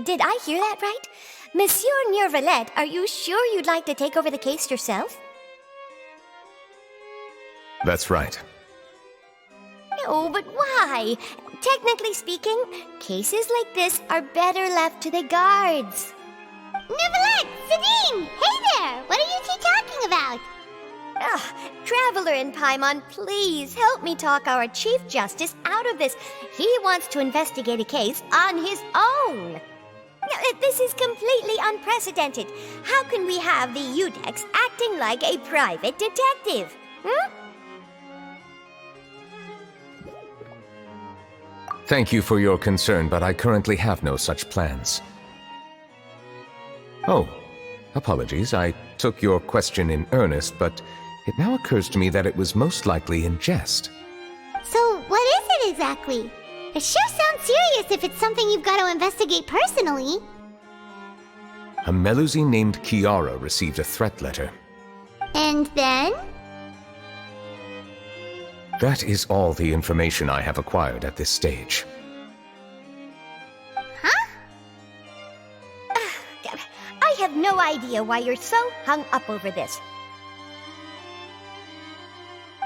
Did I hear that right? Monsieur Neuvillette, are you sure you'd like to take over the case yourself? That's right. No, but why? Technically speaking, cases like this are better left to the guards. Neuvillette! Sabine! Hey there! What are you two talking about? Traveler in Paimon, please help me talk our Chief Justice out of this. He wants to investigate a case on his own. Now, this is completely unprecedented. How can we have the Udex acting like a private detective? Thank you for your concern, but I currently have no such plans. Oh, apologies. I took your question in earnest, but it now occurs to me that it was most likely in jest. So, what is it exactly? It sure sounds serious if it's something you've got to investigate personally. A Melusine named Kiara received a threat letter. And then? That is all the information I have acquired at this stage. Huh? I have no idea why you're so hung up over this.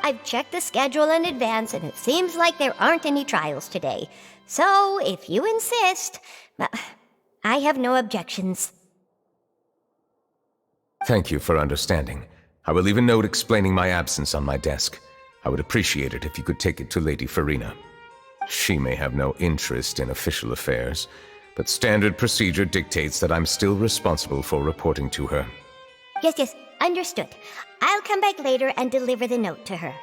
I've checked the schedule in advance, and it seems like there aren't any trials today. So, if you insist, I have no objections. Thank you for understanding. I will leave a note explaining my absence on my desk. I would appreciate it if you could take it to Lady Farina. She may have no interest in official affairs, but standard procedure dictates that I'm still responsible for reporting to her. Yes, understood. I'll come back later and deliver the note to her.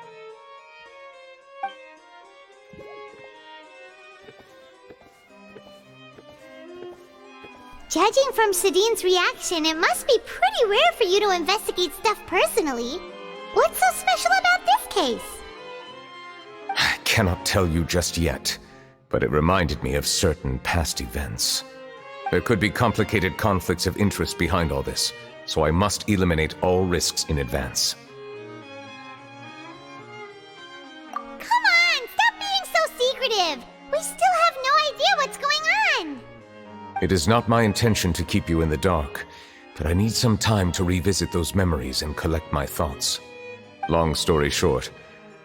Judging from Sadine's reaction, it must be pretty rare for you to investigate stuff personally. What's so special about this case? I cannot tell you just yet, but it reminded me of certain past events. There could be complicated conflicts of interest behind all this, so I must eliminate all risks in advance. Come on, stop being so secretive! We still have no idea what's going on! It is not my intention to keep you in the dark, but I need some time to revisit those memories and collect my thoughts. Long story short,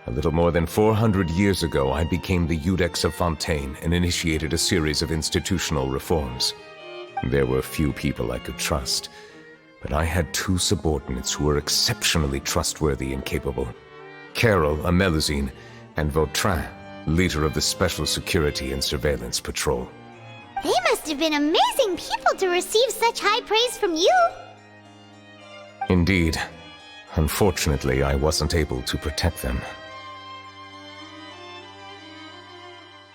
a little more than 400 years ago I became the Udex of Fontaine and initiated a series of institutional reforms. There were few people I could trust, but I had two subordinates who were exceptionally trustworthy and capable. Carol, a Melusine, and Vautrin, leader of the Special Security and Surveillance Patrol. They must have been amazing people to receive such high praise from you! Indeed. Unfortunately, I wasn't able to protect them.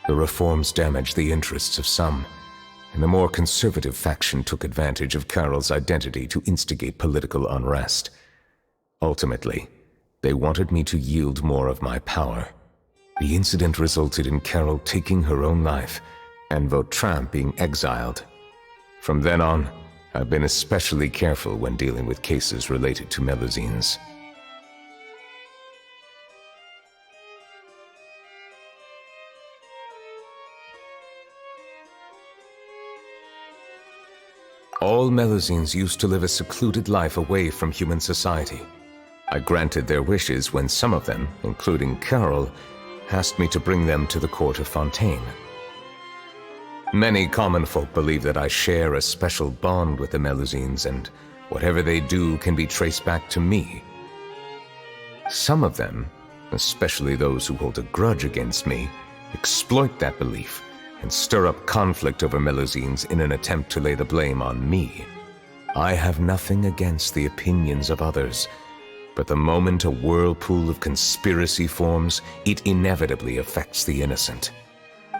The reforms damaged the interests of some, and the more conservative faction took advantage of Carol's identity to instigate political unrest. Ultimately, they wanted me to yield more of my power. The incident resulted in Carol taking her own life, and Vautrin being exiled. From then on, I've been especially careful when dealing with cases related to Melusines. All Melusines used to live a secluded life away from human society. I granted their wishes when some of them, including Carol, asked me to bring them to the court of Fontaine. Many common folk believe that I share a special bond with the Melusines, and whatever they do can be traced back to me. Some of them, especially those who hold a grudge against me, exploit that belief and stir up conflict over Melusines in an attempt to lay the blame on me. I have nothing against the opinions of others, but the moment a whirlpool of conspiracy forms, it inevitably affects the innocent.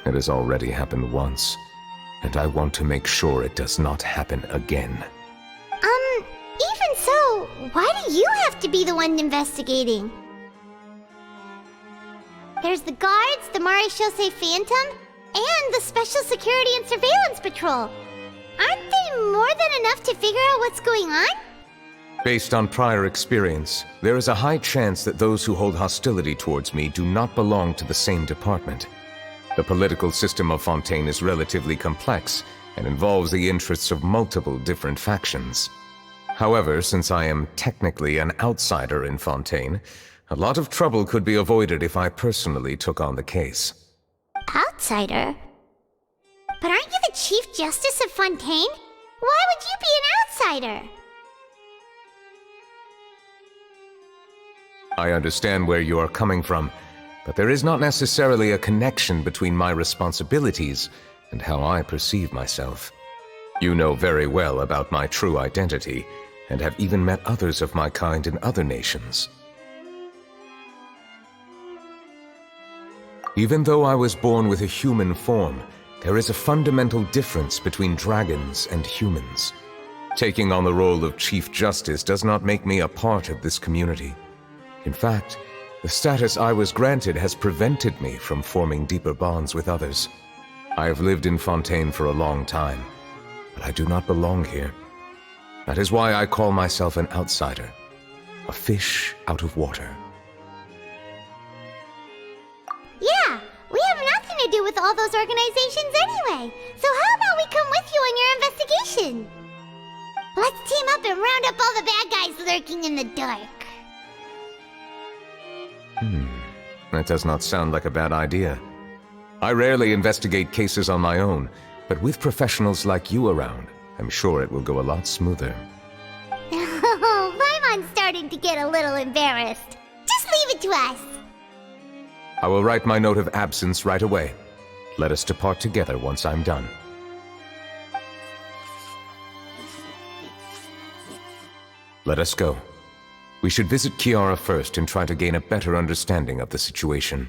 It has already happened once, and I want to make sure it does not happen again. Even so, why do you have to be the one investigating? There's the guards, the Maréchaussée Phantom, and the Special Security and Surveillance Patrol. Aren't they more than enough to figure out what's going on? Based on prior experience, there is a high chance that those who hold hostility towards me do not belong to the same department. The political system of Fontaine is relatively complex, and involves the interests of multiple different factions. However, since I am technically an outsider in Fontaine, a lot of trouble could be avoided if I personally took on the case. Outsider? But aren't you the Chief Justice of Fontaine? Why would you be an outsider? I understand where you are coming from, but there is not necessarily a connection between my responsibilities and how I perceive myself. You know very well about my true identity, and have even met others of my kind in other nations. Even though I was born with a human form, there is a fundamental difference between dragons and humans. Taking on the role of Chief Justice does not make me a part of this community. In fact, the status I was granted has prevented me from forming deeper bonds with others. I have lived in Fontaine for a long time, but I do not belong here. That is why I call myself an outsider, a fish out of water. Yeah, we have nothing to do with all those organizations anyway. So how about we come with you on your investigation? Let's team up and round up all the bad guys lurking in the dark. That does not sound like a bad idea. I rarely investigate cases on my own, but with professionals like you around, I'm sure it will go a lot smoother. Oh, Paimon's starting to get a little embarrassed. Just leave it to us. I will write my note of absence right away. Let us depart together once I'm done. Let us go. We should visit Kiara first and try to gain a better understanding of the situation.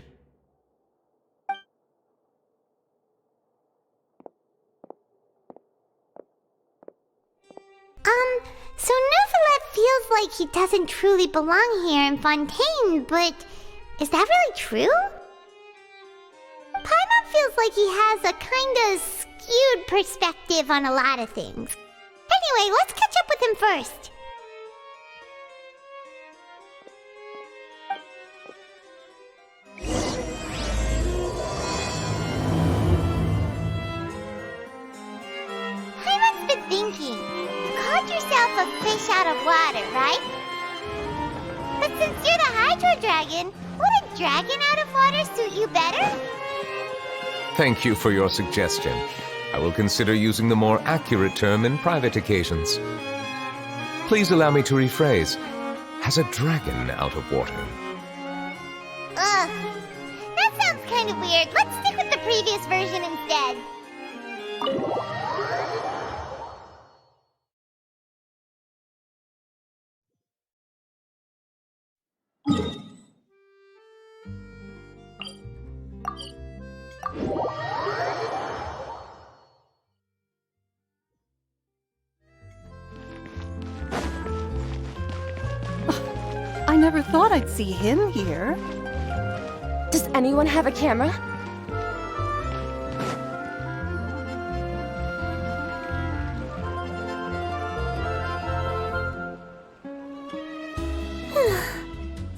So Neuvillette feels like he doesn't truly belong here in Fontaine, but is that really true? Paimon feels like he has a kinda skewed perspective on a lot of things. Anyway, let's catch up with him first. Paimon's been thinking. You called yourself a fish out of water, right? But since you're the Hydro Dragon, would a dragon out of water suit you better? Thank you for your suggestion. I will consider using the more accurate term in private occasions. Please allow me to rephrase. Has a dragon out of water? Ugh. That sounds kind of weird. Let's stick with the previous version instead. I never thought I'd see him here. Does anyone have a camera?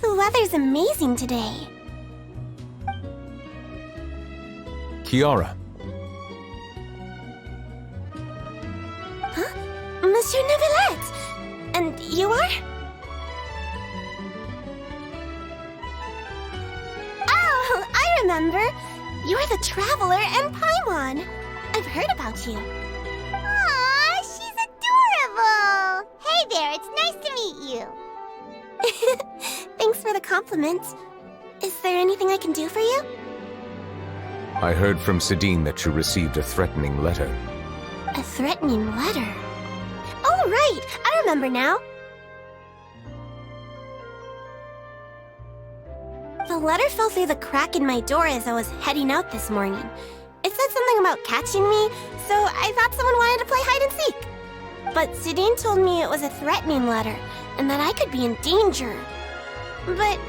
The weather's amazing today. Kiara. Huh? Monsieur Neuvillette! And you are? Oh, I remember! You're the Traveler and Paimon! I've heard about you. Aw, she's adorable! Hey there, it's nice to meet you. Thanks for the compliment. Is there anything I can do for you? I heard from Sidine that you received a threatening letter. A threatening letter? Oh, right! I remember now. The letter fell through the crack in my door as I was heading out this morning. It said something about catching me, so I thought someone wanted to play hide and seek. But Sidine told me it was a threatening letter, and that I could be in danger. But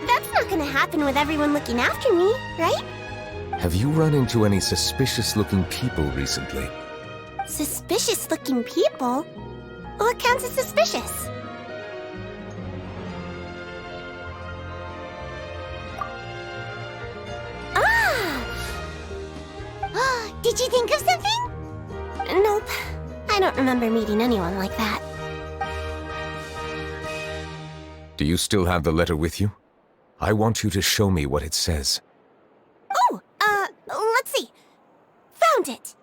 that's not gonna happen with everyone looking after me, right? Have you run into any suspicious-looking people recently? Suspicious-looking people? What counts as suspicious? Did you think of something? I don't remember meeting anyone like that. Do you still have the letter with you? I want you to show me what it says. Oh, let's see. Found it!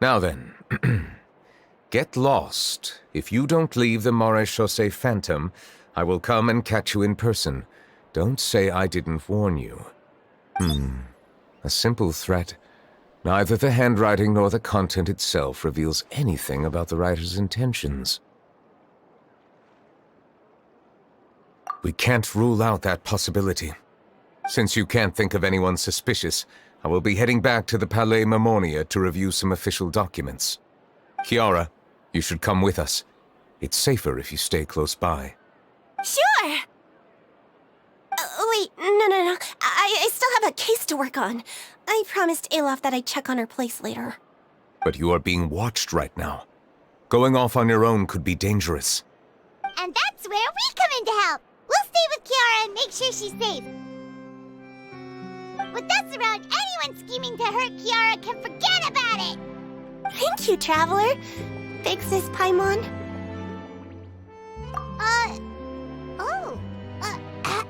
Now then, get lost. If you don't leave the Maréchaussée Phantom, I will come and catch you in person. Don't say I didn't warn you. A simple threat. Neither the handwriting nor the content itself reveals anything about the writer's intentions. We can't rule out that possibility. Since you can't think of anyone suspicious, I will be heading back to the Palais Mermonia to review some official documents. Kiara, you should come with us. It's safer if you stay close by. Sure! Wait, no. I still have a case to work on. I promised Alof that I'd check on her place later. But you are being watched right now. Going off on your own could be dangerous. And that's where we come in to help. We'll stay with Kiara and make sure she's safe. With us around, anyone scheming to hurt Kiara can forget about it! Thank you, Traveler. Big Sis Paimon.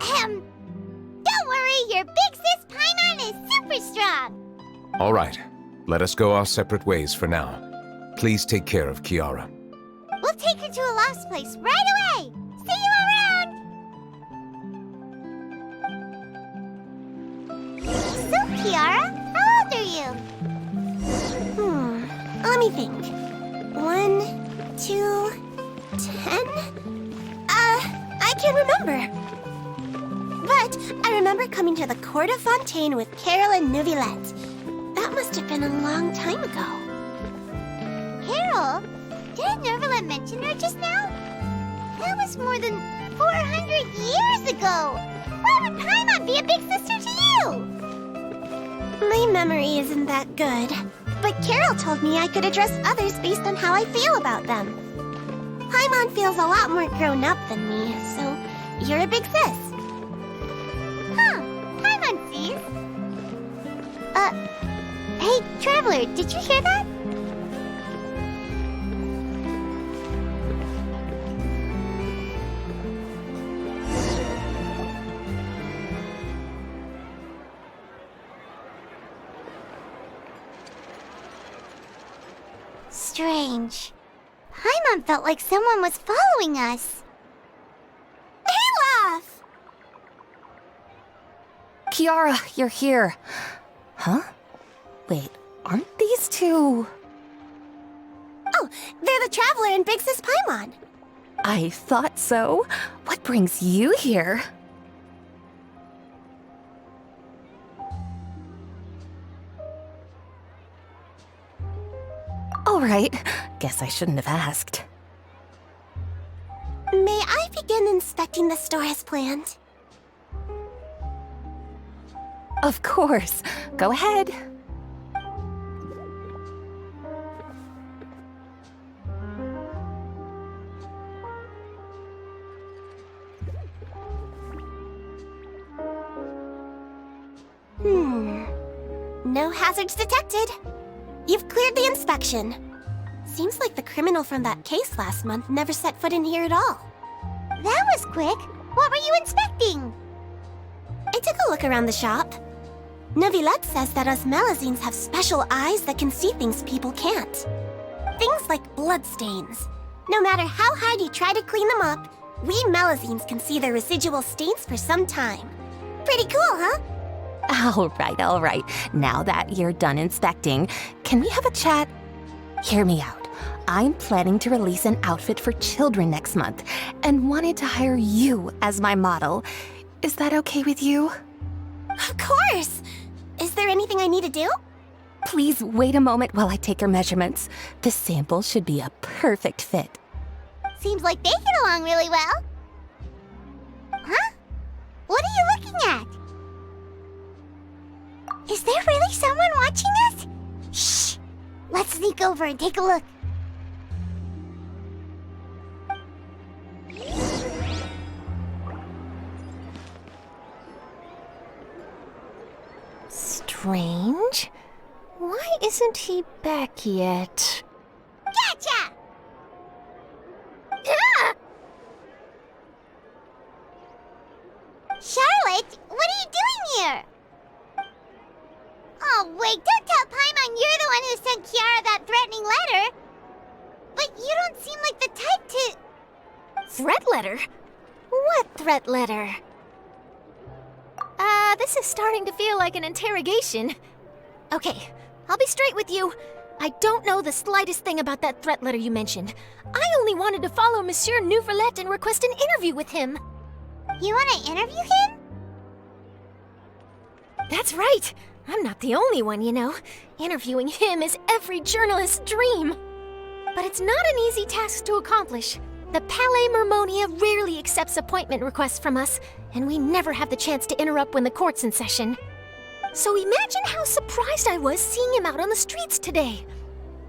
Don't worry, your Big Sis Paimon is super strong! All right, let us go our separate ways for now. Please take care of Kiara. We'll take her to a lost place right away! See you around! So, Kiara, how old are you? Let me think. 1, 2, 10? I can't remember. But I remember coming to the Court of Fontaine with Carol and Neuvillette. That must have been a long time ago. Carol? Didn't Neuvillette mention her just now? That was more than 400 years ago! Why would Paimon be a big sister to you? My memory isn't that good. But Carol told me I could address others based on how I feel about them. Paimon feels a lot more grown up than me, so you're a big sis. Huh, Paimon sees. Hey, Traveler, did you hear that? Strange. Paimon felt like someone was following us. Olaf! Kiara, you're here. Huh? Wait, aren't these two? Oh, they're the Traveler and Big Sis Paimon. I thought so. What brings you here? All right, guess I shouldn't have asked. May I begin inspecting the store as planned? Of course. Go ahead. No hazards detected. You've cleared the inspection. Seems like the criminal from that case last month never set foot in here at all. That was quick. What were you inspecting? I took a look around the shop. Neuvillette says that us Melazines have special eyes that can see things people can't. Things like bloodstains. No matter how hard you try to clean them up, we Melazines can see their residual stains for some time. Pretty cool, huh? All right. Now that you're done inspecting, can we have a chat? Hear me out. I'm planning to release an outfit for children next month and wanted to hire you as my model. Is that okay with you? Of course! Is there anything I need to do? Please wait a moment while I take your measurements. The sample should be a perfect fit. Seems like they get along really well. Huh? What are you looking at? Is there really someone watching us? Shh! Let's sneak over and take a look. strange. Why isn't he back yet? Gotcha! Ah! Charlotte, what are you doing here? Oh, wait, don't tell Paimon you're the one who sent Kiara that threatening letter. But you don't seem like the type to... Threat letter? What threat letter? This is starting to feel like an interrogation. Okay, I'll be straight with you. I don't know the slightest thing about that threat letter you mentioned. I only wanted to follow Monsieur Neuvillette and request an interview with him. You want to interview him? That's right. I'm not the only one, you know. Interviewing him is every journalist's dream. But it's not an easy task to accomplish. The Palais Mermonia rarely accepts appointment requests from us, and we never have the chance to interrupt when the court's in session. So imagine how surprised I was seeing him out on the streets today.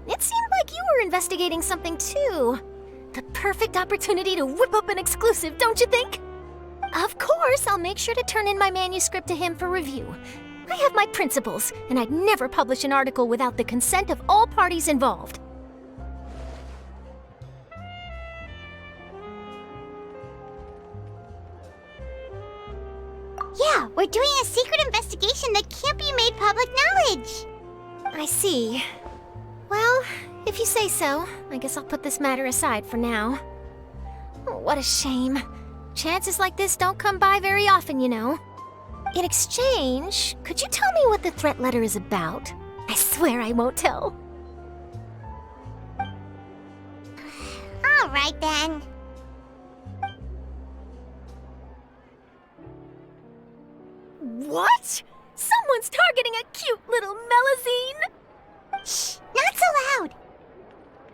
It seemed like you were investigating something too. The perfect opportunity to whip up an exclusive, don't you think? Of course, I'll make sure to turn in my manuscript to him for review. I have my principles, and I'd never publish an article without the consent of all parties involved. Yeah, we're doing a secret investigation that can't be made public knowledge. I see. Well, if you say so, I guess I'll put this matter aside for now. Oh, what a shame. Chances like this don't come by very often, you know. In exchange, could you tell me what the threat letter is about? I swear I won't tell. All right, then. What? Someone's targeting a cute little melazine? Shh, not so loud.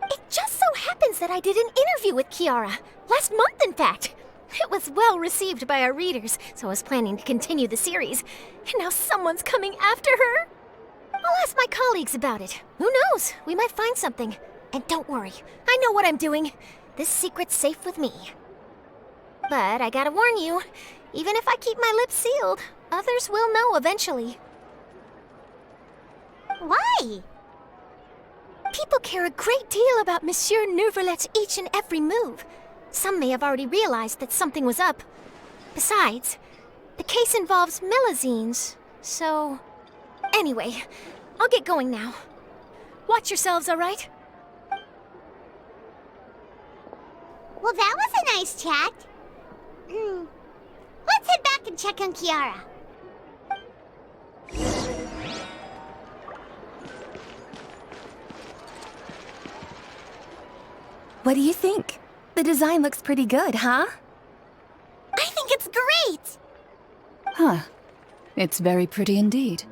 It just so happens that I did an interview with Kiara. Last month, in fact. It was well received by our readers, so I was planning to continue the series. And now someone's coming after her. I'll ask my colleagues about it. Who knows? We might find something. And don't worry, I know what I'm doing. This secret's safe with me. But I gotta warn you, even if I keep my lips sealed, others will know eventually. Why? People care a great deal about Monsieur Neuvillette's each and every move. Some may have already realized that something was up. Besides, the case involves melazines, so... Anyway, I'll get going now. Watch yourselves, all right? Well, that was a nice chat. Let's head back and check on Kiara. What do you think? The design looks pretty good, huh? I think it's great! Huh. It's very pretty indeed.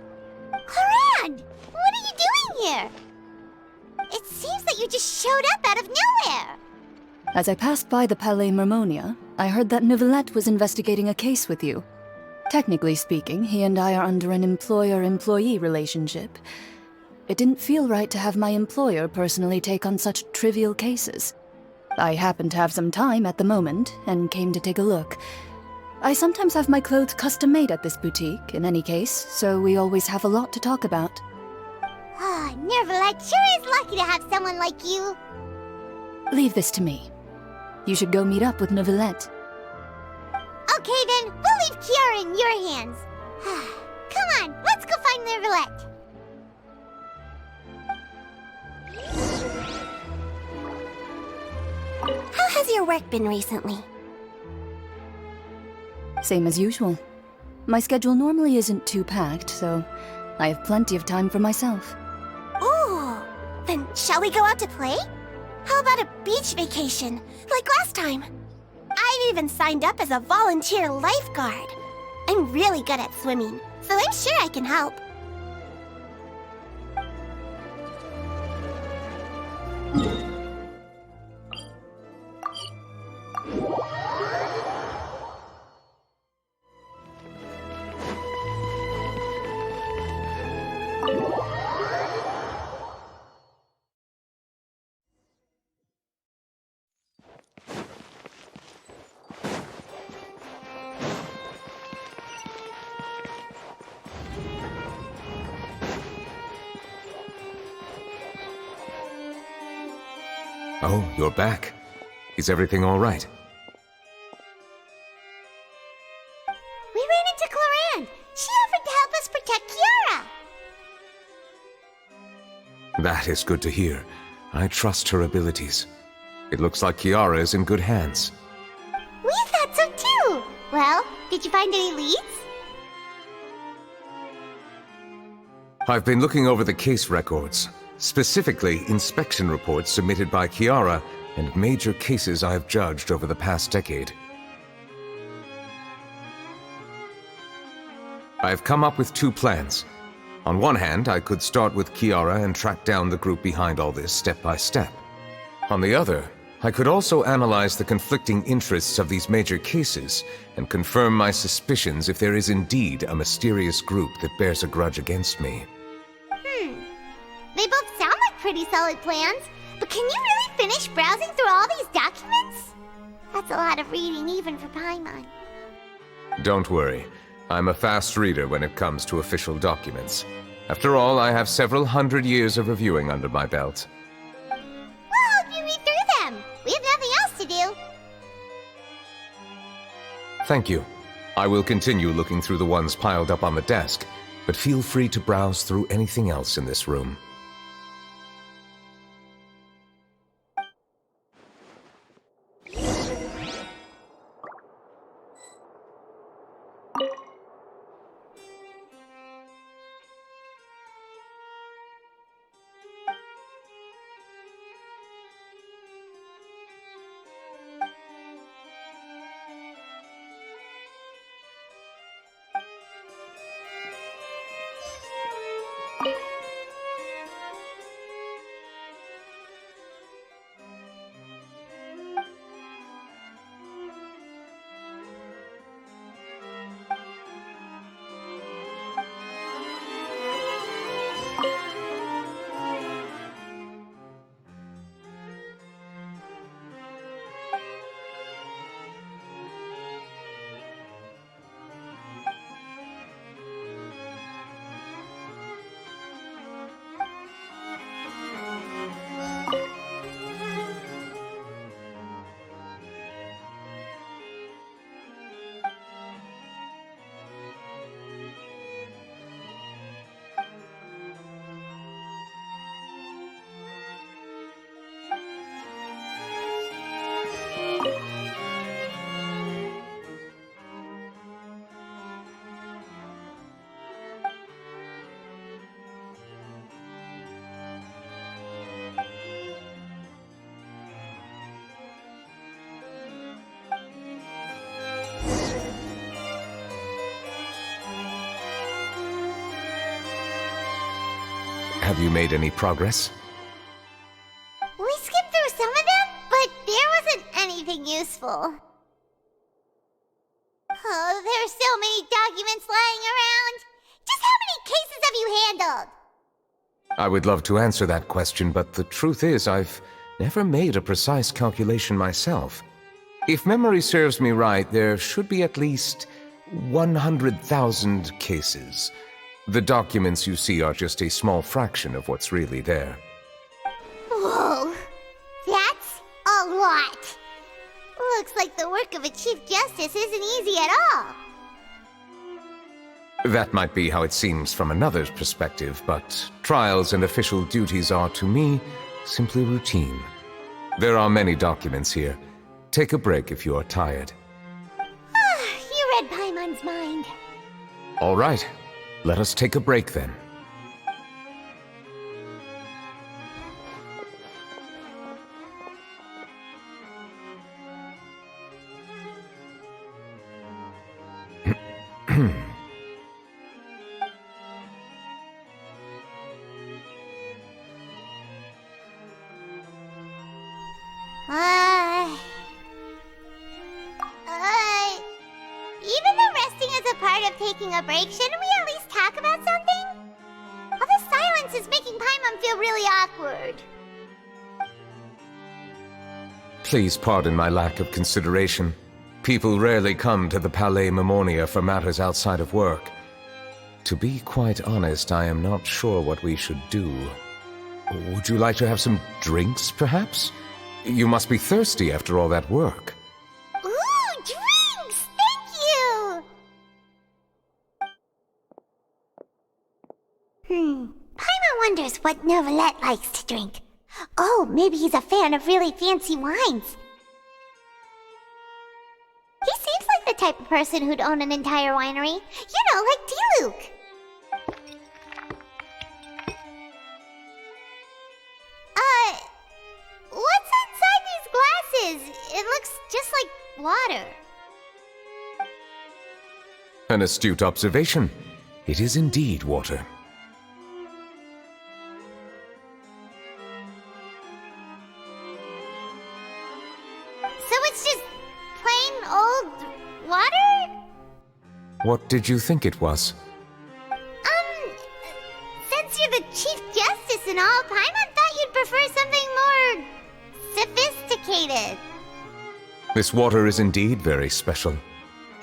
Haran! What are you doing here? It seems that you just showed up out of nowhere. As I passed by the Palais Mermonia, I heard that Neuvillette was investigating a case with you. Technically speaking, he and I are under an employer-employee relationship. It didn't feel right to have my employer personally take on such trivial cases. I happened to have some time at the moment, and came to take a look. I sometimes have my clothes custom-made at this boutique, in any case, so we always have a lot to talk about. Ah, Neuvillette sure is lucky to have someone like you. Leave this to me. You should go meet up with Neuvillette. Okay then, we'll leave Kiara in your hands. Come on, let's go find Neuvillette. How has your work been recently? Same as usual. My schedule normally isn't too packed, so I have plenty of time for myself. Ooh, then shall we go out to play? How about a beach vacation, like last time? I've even signed up as a volunteer lifeguard. I'm really good at swimming, so I'm sure I can help. Oh, you're back. Is everything all right? We ran into Cloran. She offered to help us protect Kiara. That is good to hear. I trust her abilities. It looks like Kiara is in good hands. We thought so too. Well, did you find any leads? I've been looking over the case records, specifically inspection reports submitted by Kiara and major cases I have judged over the past decade. I have come up with 2 plans. On one hand, I could start with Kiara and track down the group behind all this step by step. On the other, I could also analyze the conflicting interests of these major cases and confirm my suspicions if there is indeed a mysterious group that bears a grudge against me. They both sound like pretty solid plans, but can you really finish browsing through all these documents? That's a lot of reading even for Paimon. Don't worry. I'm a fast reader when it comes to official documents. After all, I have several hundred years of reviewing under my belt. We'll help you read through them. We have nothing else to do. Thank you. I will continue looking through the ones piled up on the desk, but feel free to browse through anything else in this room. Have you made any progress? We skipped through some of them, but there wasn't anything useful. Oh, there are so many documents lying around. Just how many cases have you handled? I would love to answer that question, but the truth is I've never made a precise calculation myself. If memory serves me right, there should be at least 100,000 cases. The documents you see are just a small fraction of what's really there. Whoa, that's a lot. Looks like the work of a Chief Justice isn't easy at all. That might be how it seems from another's perspective, but trials and official duties are, to me, simply routine. There are many documents here. Take a break if you are tired. You read Paimon's mind. All right. Let us take a break then. Even though resting is a part of taking a break, shouldn't we at least talk about something? All this silence is making Paimon feel really awkward. Please pardon my lack of consideration. People rarely come to the Palais Mermonia for matters outside of work. To be quite honest, I am not sure what we should do. Would you like to have some drinks, perhaps? You must be thirsty after all that work. Ooh, drinks! Thank you! Paimon wonders what Neuvillette likes to drink. Oh, maybe he's a fan of really fancy wines. He seems like the type of person who'd own an entire winery. You know, like Diluc. What's inside these glasses? It looks just like water. An astute observation. It is indeed water. So it's just plain old water? What did you think it was? Since you're the Chief Justice and all, Paimon thought you'd prefer something more sophisticated. This water is indeed very special.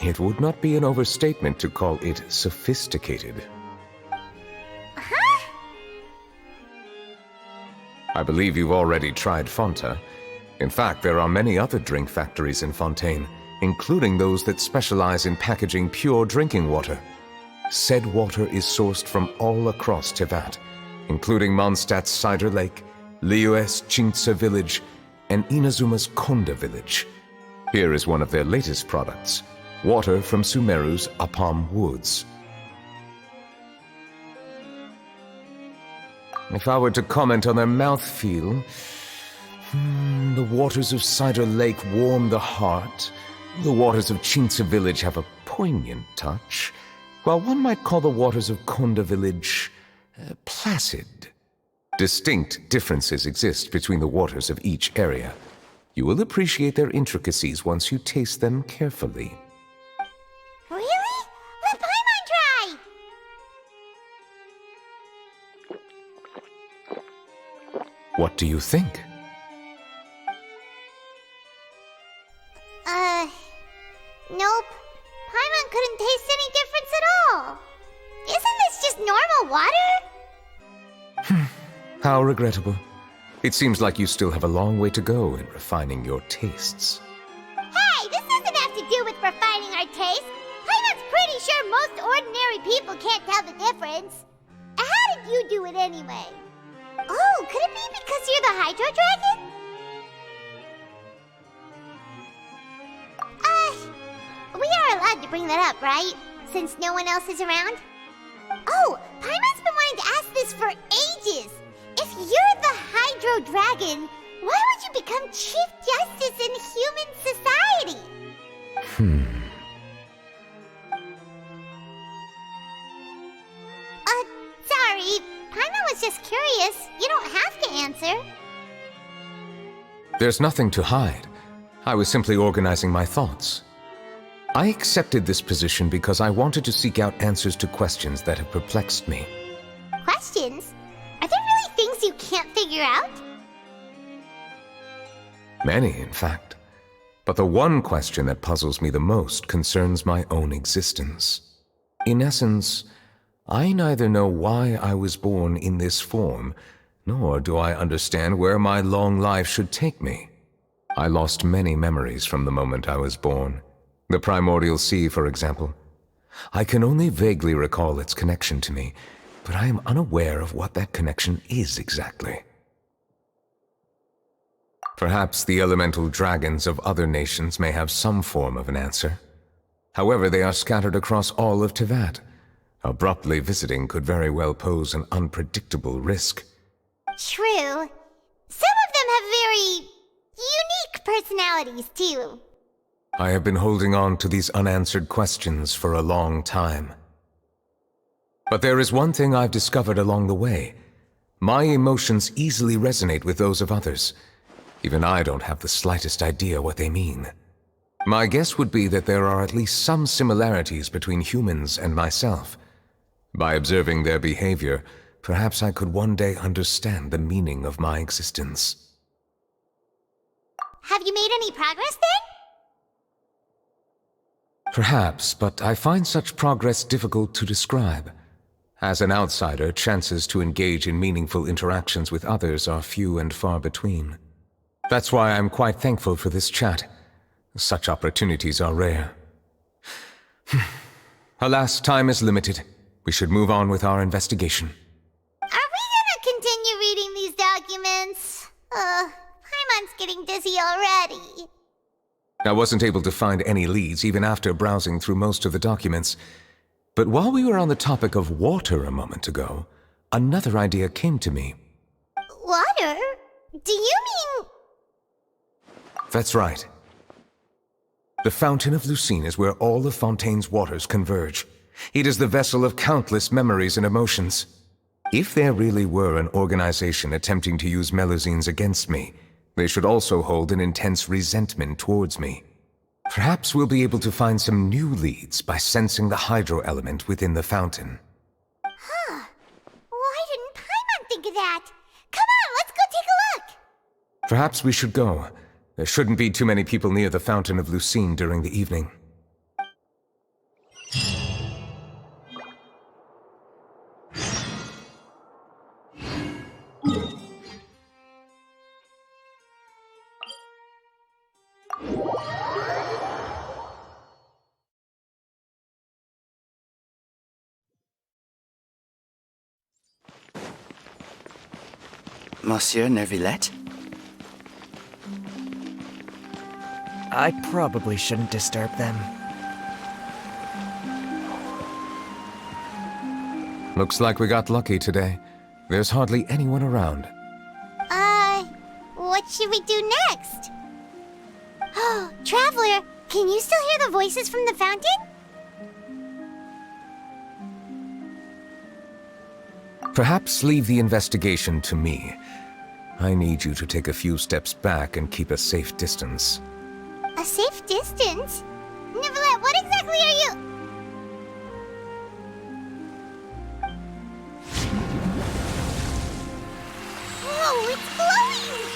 It would not be an overstatement to call it sophisticated. Huh? I believe you've already tried Fonta. In fact, there are many other drink factories in Fontaine, including those that specialize in packaging pure drinking water. Said water is sourced from all across Teyvat, including Mondstadt's Cider Lake, Liyue's Chintsa village, and Inazuma's Konda village. Here is one of their latest products, water from Sumeru's Apam Woods. If I were to comment on their mouthfeel, the waters of Cider Lake warm the heart, the waters of Chintsa village have a poignant touch, while one might call the waters of Konda village placid. Distinct differences exist between the waters of each area. You will appreciate their intricacies once you taste them carefully. Really? Let Paimon try! What do you think? Nope. Paimon couldn't taste any difference at all. Isn't this just normal water? How regrettable. It seems like you still have a long way to go in refining your tastes. Hey, this doesn't have to do with refining our taste. Paimon's pretty sure most ordinary people can't tell the difference. How did you do it anyway? Oh, could it be because you're the Hydro Dragon? We are allowed to bring that up, right? Since no one else is around? Oh, Paimon's been wanting to ask this for ages! If you're the Hydro Dragon, why would you become Chief Justice in human society? Sorry. Paimon was just curious. You don't have to answer. There's nothing to hide. I was simply organizing my thoughts. I accepted this position because I wanted to seek out answers to questions that have perplexed me. Questions? Are there really things you can't figure out? Many, in fact. But the one question that puzzles me the most concerns my own existence. In essence, I neither know why I was born in this form, nor do I understand where my long life should take me. I lost many memories from the moment I was born. The primordial sea, for example. I can only vaguely recall its connection to me, but I am unaware of what that connection is exactly. Perhaps the elemental dragons of other nations may have some form of an answer. However, they are scattered across all of Teyvat. Abruptly visiting could very well pose an unpredictable risk. True. Some of them have very unique personalities, too. I have been holding on to these unanswered questions for a long time. But there is one thing I've discovered along the way. My emotions easily resonate with those of others. Even I don't have the slightest idea what they mean. My guess would be that there are at least some similarities between humans and myself. By observing their behavior, perhaps I could one day understand the meaning of my existence. Have you made any progress then? Perhaps, but I find such progress difficult to describe. As an outsider, chances to engage in meaningful interactions with others are few and far between. That's why I'm quite thankful for this chat. Such opportunities are rare. Alas, time is limited. We should move on with our investigation. Are we gonna continue reading these documents? Paimon's getting dizzy already. I wasn't able to find any leads even after browsing through most of the documents. But while we were on the topic of water a moment ago, another idea came to me. Water? Do you mean... That's right. The Fountain of Lucine is where all of Fontaine's waters converge. It is the vessel of countless memories and emotions. If there really were an organization attempting to use Melusines against me, they should also hold an intense resentment towards me. Perhaps we'll be able to find some new leads by sensing the hydro element within the fountain. Huh. Why didn't Paimon think of that? Come on, let's go take a look! Perhaps we should go. There shouldn't be too many people near the Fountain of Lucine during the evening. Monsieur Neuvillette? I probably shouldn't disturb them. Looks like we got lucky today. There's hardly anyone around. What should we do next? Oh, Traveler, can you still hear the voices from the fountain? Perhaps leave the investigation to me. I need you to take a few steps back and keep a safe distance. A safe distance? Neuvillette, what exactly are you... Whoa, it's glowing!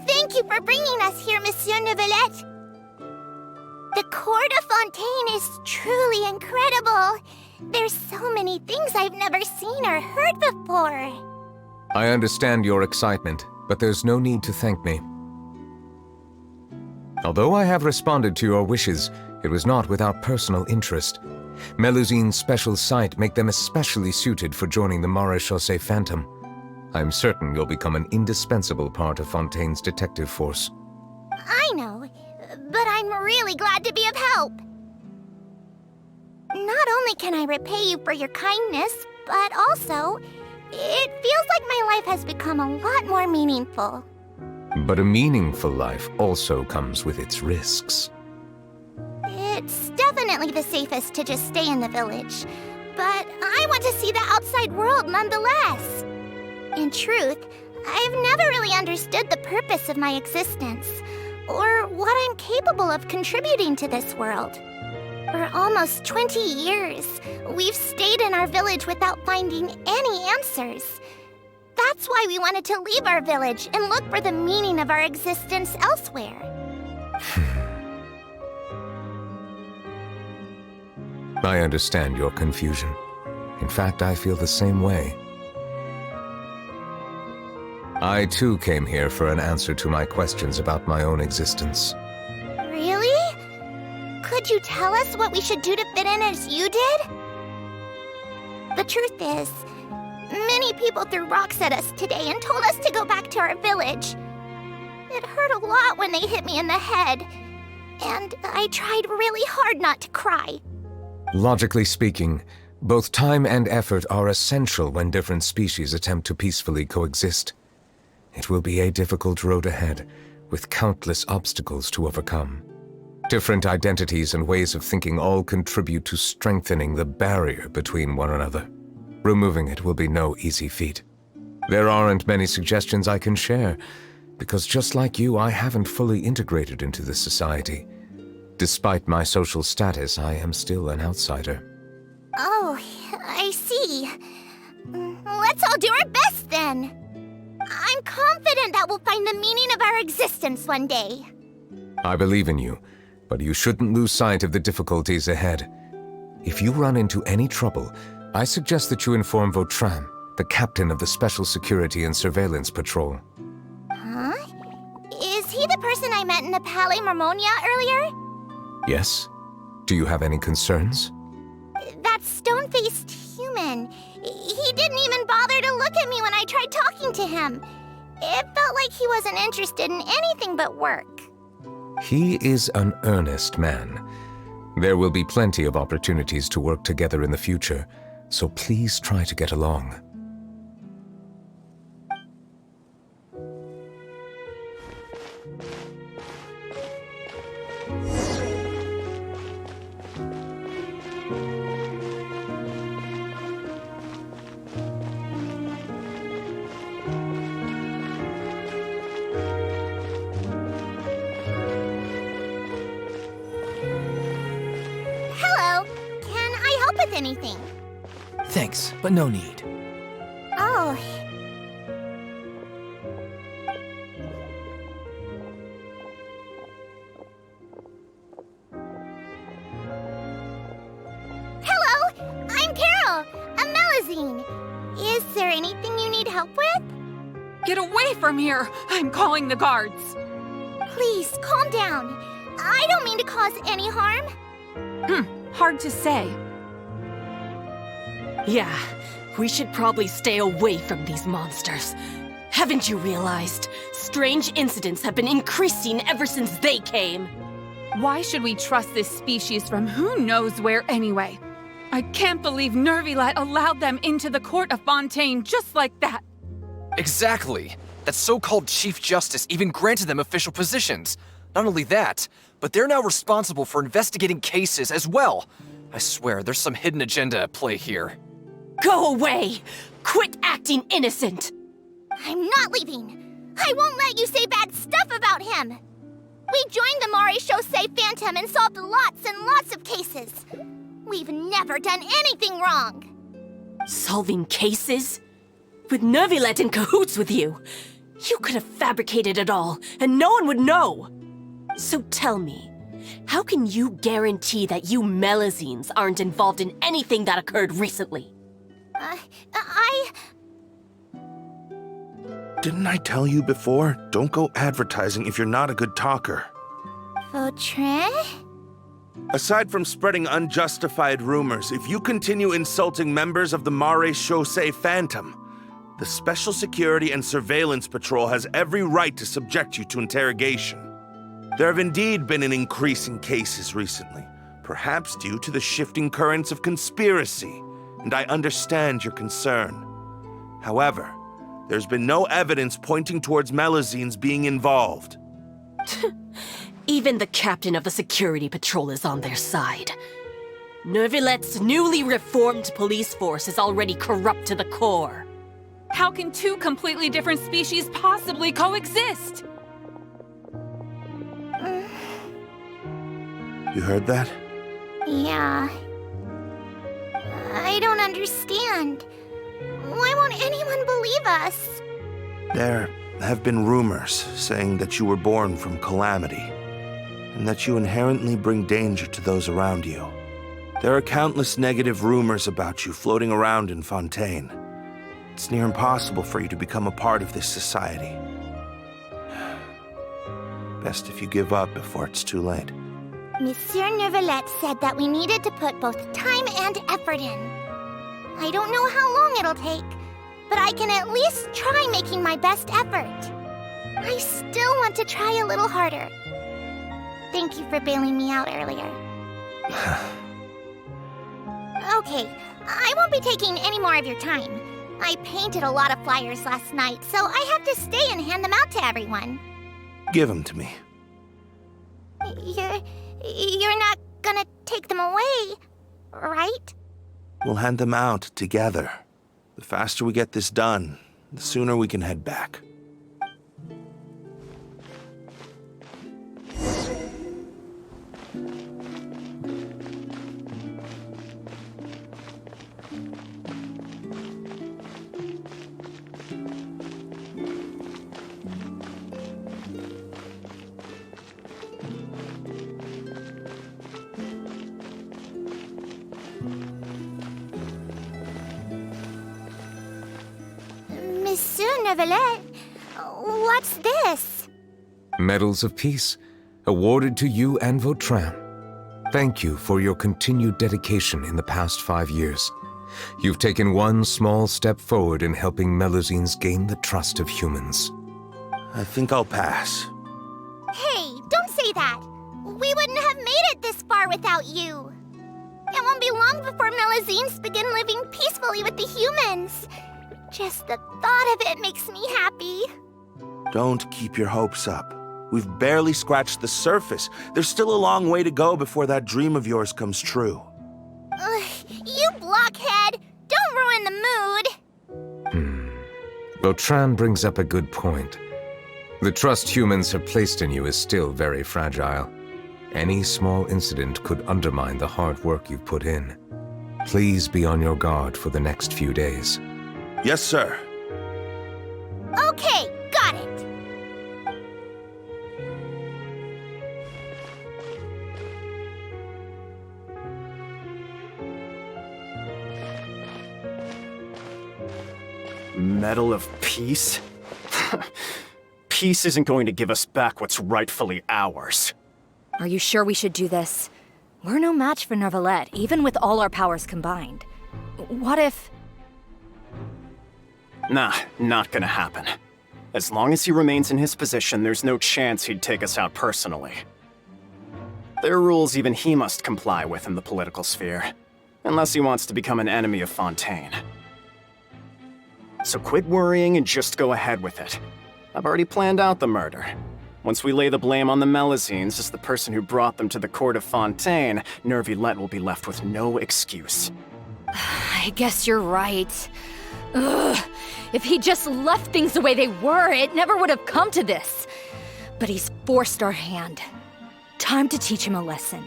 Thank you for bringing us here, Monsieur Neuvillette. The court of Fontaine is truly incredible. There's so many things I've never seen or heard before. I understand your excitement, but there's no need to thank me. Although I have responded to your wishes, it was not without personal interest. Melusine's special sight make them especially suited for joining the Maréchaussée Phantom. I'm certain you'll become an indispensable part of Fontaine's detective force. I know, but I'm really glad to be of help. Not only can I repay you for your kindness, but also, it feels like my life has become a lot more meaningful. But a meaningful life also comes with its risks. It's definitely the safest to just stay in the village, but I want to see the outside world nonetheless. In truth, I've never really understood the purpose of my existence, or what I'm capable of contributing to this world. For almost 20 years, we've stayed in our village without finding any answers. That's why we wanted to leave our village and look for the meaning of our existence elsewhere. I understand your confusion. In fact, I feel the same way. I too came here for an answer to my questions about my own existence. Really? Could you tell us what we should do to fit in as you did? The truth is, many people threw rocks at us today and told us to go back to our village. It hurt a lot when they hit me in the head. and I tried really hard not to cry. Logically speaking, both time and effort are essential when different species attempt to peacefully coexist. It will be a difficult road ahead, with countless obstacles to overcome. Different identities and ways of thinking all contribute to strengthening the barrier between one another. Removing it will be no easy feat. There aren't many suggestions I can share, because just like you, I haven't fully integrated into this society. Despite my social status, I am still an outsider. Oh, I see. Let's all do our best then. I'm confident that we'll find the meaning of our existence one day. I believe in you, but you shouldn't lose sight of the difficulties ahead. If you run into any trouble, I suggest that you inform Vautrin, the captain of the Special Security and Surveillance Patrol. Huh? Is he the person I met in the Palais Marmonia earlier? Yes? Do you have any concerns? That stone-faced human. He didn't even bother to look at me when I tried talking to him. It felt like he wasn't interested in anything but work. He is an earnest man. There will be plenty of opportunities to work together in the future, so please try to get along. Hello. Can I help with anything? Thanks, but no need. Oh. Hello, I'm Carol, a Melazine. Is there anything you need help with? Get away from here! I'm calling the guards! Please, calm down. I don't mean to cause any harm. Hard to say. Yeah, we should probably stay away from these monsters. Haven't you realized? Strange incidents have been increasing ever since they came. Why should we trust this species from who knows where anyway? I can't believe Neuvillette allowed them into the court of Fontaine just like that. Exactly. That so-called Chief Justice even granted them official positions. Not only that, but they're now responsible for investigating cases as well. I swear, there's some hidden agenda at play here. Go away! Quit acting innocent! I'm not leaving. I won't let you say bad stuff about him. We joined the Mare Chaussee Phantom and solved lots and lots of cases. We've never done anything wrong. Solving cases? With Neuvillette in cahoots with you? You could have fabricated it all, and no one would know! So tell me, how can you guarantee that you Melazines aren't involved in anything that occurred recently? Didn't I tell you before? Don't go advertising if you're not a good talker. Vautrin? Aside from spreading unjustified rumors, if you continue insulting members of the Mare Chaussee Phantom, the Special Security and Surveillance Patrol has every right to subject you to interrogation. There have indeed been an increase in cases recently, perhaps due to the shifting currents of conspiracy, and I understand your concern. However, there's been no evidence pointing towards Melazines being involved. Even the captain of the security patrol is on their side. Neuvillette's newly reformed police force is already corrupt to the core. How can two completely different species possibly coexist? You heard that? Yeah. I don't understand. Why won't anyone believe us? There have been rumors saying that you were born from calamity, and that you inherently bring danger to those around you. There are countless negative rumors about you floating around in Fontaine. It's near impossible for you to become a part of this society. Best if you give up before it's too late. Monsieur Neuvillette said that we needed to put both time and effort in. I don't know how long it'll take, but I can at least try making my best effort. I still want to try a little harder. Thank you for bailing me out earlier. Okay, I won't be taking any more of your time. I painted a lot of flyers last night, so I have to stay and hand them out to everyone. Give them to me. You're not gonna take them away, right? We'll hand them out together. The faster we get this done, the sooner we can head back. Monsieur Neuvillette, what's this? Medals of Peace, awarded to you and Vautrin. Thank you for your continued dedication in the past 5 years. You've taken one small step forward in helping Melusines gain the trust of humans. I think I'll pass. Hey, don't say that. We wouldn't have made it this far without you. It won't be long before Melusines begin living peacefully with the humans. Just the thought of it makes me happy. Don't keep your hopes up. We've barely scratched the surface. There's still a long way to go before that dream of yours comes true. You blockhead! Don't ruin the mood! Vautrin brings up a good point. The trust humans have placed in you is still very fragile. Any small incident could undermine the hard work you've put in. Please be on your guard for the next few days. Yes, sir. Okay, got it. Medal of Peace? Peace isn't going to give us back what's rightfully ours. Are you sure we should do this? We're no match for Neuvillette, even with all our powers combined. What if... Nah, not gonna happen. As long as he remains in his position, there's no chance he'd take us out personally. There are rules even he must comply with in the political sphere, unless he wants to become an enemy of Fontaine. So quit worrying and just go ahead with it. I've already planned out the murder. Once we lay the blame on the Melusines as the person who brought them to the court of Fontaine, Neuvillette will be left with no excuse. I guess you're right. Ugh. If he just left things the way they were, it never would have come to this. But he's forced our hand. Time to teach him a lesson.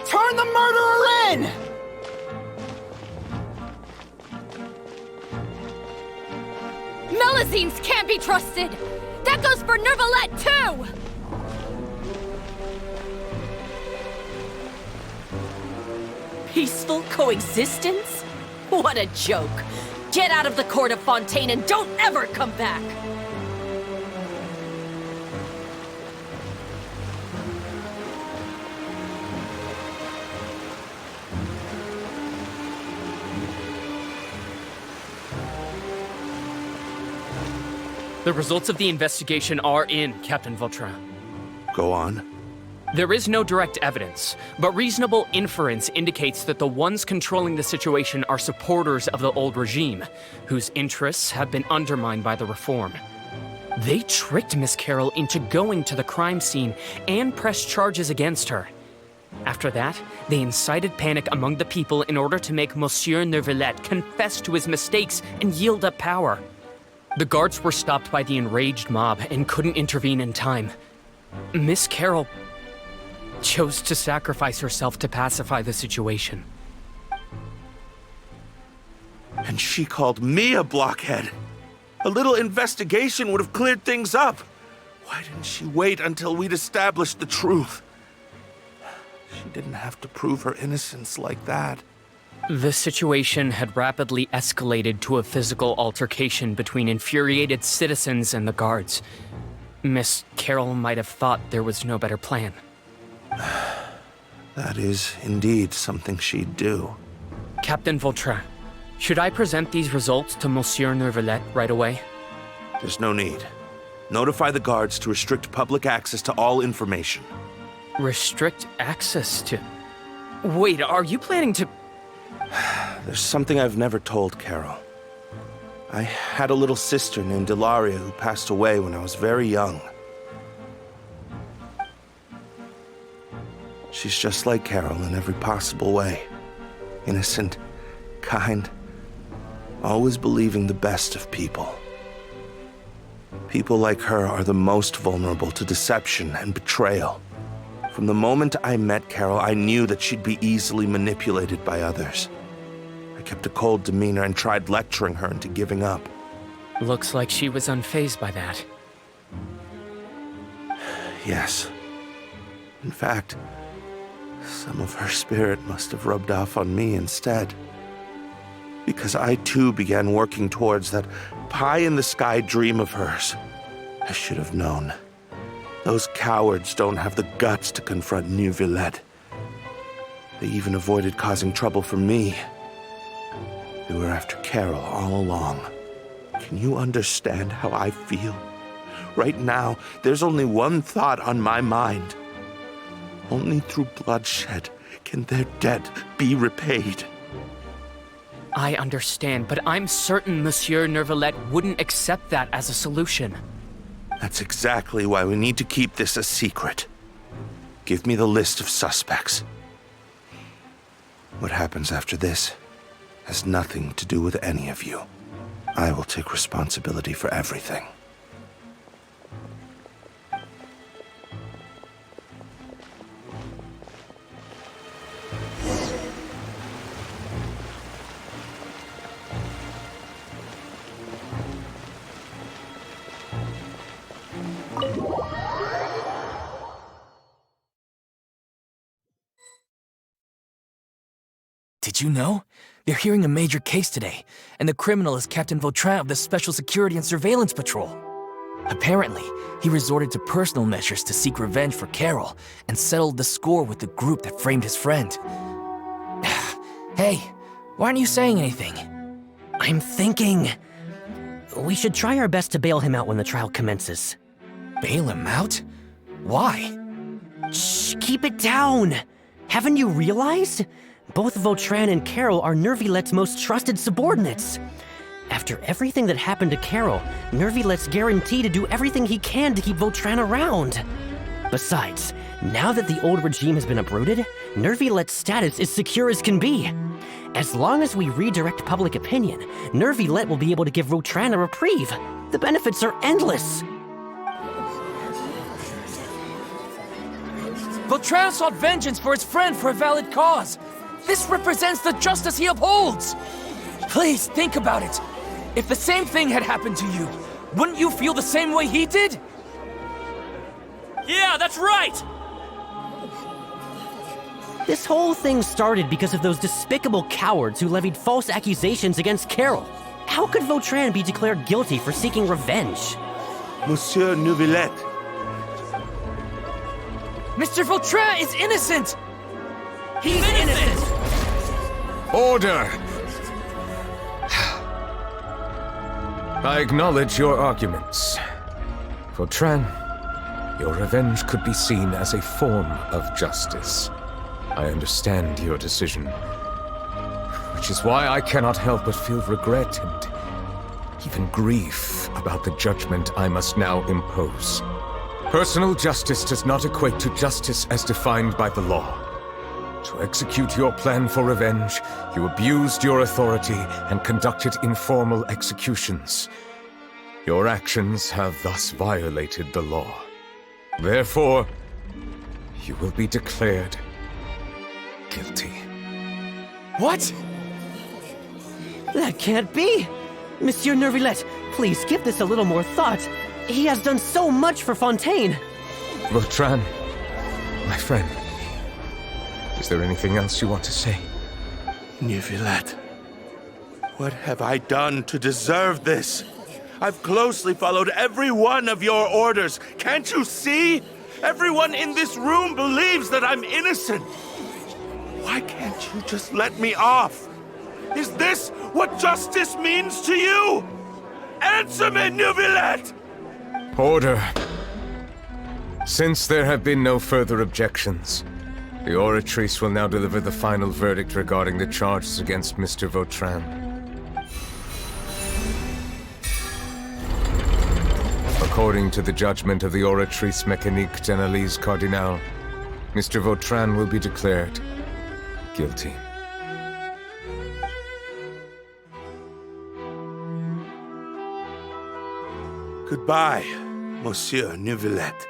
Turn the murderer in! Melusines can't be trusted! That goes for Neuvillette, too! Peaceful coexistence? What a joke! Get out of the court of Fontaine and don't ever come back! The results of the investigation are in, Captain Vautrin. Go on. There is no direct evidence, but reasonable inference indicates that the ones controlling the situation are supporters of the old regime, whose interests have been undermined by the reform. They tricked Miss Carroll into going to the crime scene and pressed charges against her. After that, they incited panic among the people in order to make Monsieur Neuvillette confess to his mistakes and yield up power. The guards were stopped by the enraged mob and couldn't intervene in time. Miss Carroll chose to sacrifice herself to pacify the situation. And she called me a blockhead. A little investigation would have cleared things up. Why didn't she wait until we'd established the truth? She didn't have to prove her innocence like that. The situation had rapidly escalated to a physical altercation between infuriated citizens and the guards. Miss Carroll might have thought there was no better plan. That is indeed something she'd do. Captain Vautrin, Should I present these results to Monsieur Neuvillette right away? There's no need. Notify the guards to restrict public access to all information. Restrict access to... Wait, are you planning to... There's something I've never told Carol. I had a little sister named Ilaria who passed away when I was very young. She's just like Carol in every possible way. Innocent, kind, always believing the best of people. People like her are the most vulnerable to deception and betrayal. From the moment I met Carol, I knew that she'd be easily manipulated by others. I kept a cold demeanor and tried lecturing her into giving up. Looks like she was unfazed by that. Yes. In fact, some of her spirit must have rubbed off on me instead. Because I too began working towards that pie-in-the-sky dream of hers. I should have known. Those cowards don't have the guts to confront Neuvillette. They even avoided causing trouble for me. They were after Carol all along. Can you understand how I feel? Right now, there's only one thought on my mind. Only through bloodshed can their debt be repaid. I understand, but I'm certain Monsieur Neuvillette wouldn't accept that as a solution. That's exactly why we need to keep this a secret. Give me the list of suspects. What happens after this has nothing to do with any of you. I will take responsibility for everything. Did you know? They're hearing a major case today, and the criminal is Captain Vautrin of the Special Security and Surveillance Patrol. Apparently, he resorted to personal measures to seek revenge for Carol and settled the score with the group that framed his friend. Hey, why aren't you saying anything? I'm thinking... we should try our best to bail him out when the trial commences. Bail him out? Why? Shh, keep it down! Haven't you realized? Both Vautrin and Carol are Neuvillette's most trusted subordinates. After everything that happened to Carol, Neuvillette's guaranteed to do everything he can to keep Vautrin around. Besides, now that the old regime has been uprooted, Neuvillette's status is secure as can be. As long as we redirect public opinion, Neuvillette will be able to give Vautrin a reprieve. The benefits are endless. Vautrin sought vengeance for his friend for a valid cause. This represents the justice he upholds. Please, think about it. If the same thing had happened to you, wouldn't you feel the same way he did? Yeah, that's right! This whole thing started because of those despicable cowards who levied false accusations against Carol. How could Vautrin be declared guilty for seeking revenge? Monsieur Neuvillette. Mr. Vautrin is innocent! He's innocent! Order! I acknowledge your arguments. Vautrin, your revenge could be seen as a form of justice. I understand your decision, which is why I cannot help but feel regret and even grief about the judgment I must now impose. Personal justice does not equate to justice as defined by the law. To execute your plan for revenge, you abused your authority and conducted informal executions. Your actions have thus violated the law. Therefore, you will be declared guilty. What? That can't be! Monsieur Neuvillette, please give this a little more thought. He has done so much for Fontaine. Vautrin, my friend, is there anything else you want to say? Neuvillette, what have I done to deserve this? I've closely followed every one of your orders. Can't you see? Everyone in this room believes that I'm innocent. Why can't you just let me off? Is this what justice means to you? Answer me, Neuvillette! Order. Since there have been no further objections, the Oratrice will now deliver the final verdict regarding the charges against Mr. Vautrin. According to the judgment of the Oratrice Mécanique d'Analyse Cardinal, Mr. Vautrin will be declared guilty. Goodbye, Monsieur Neuvillette.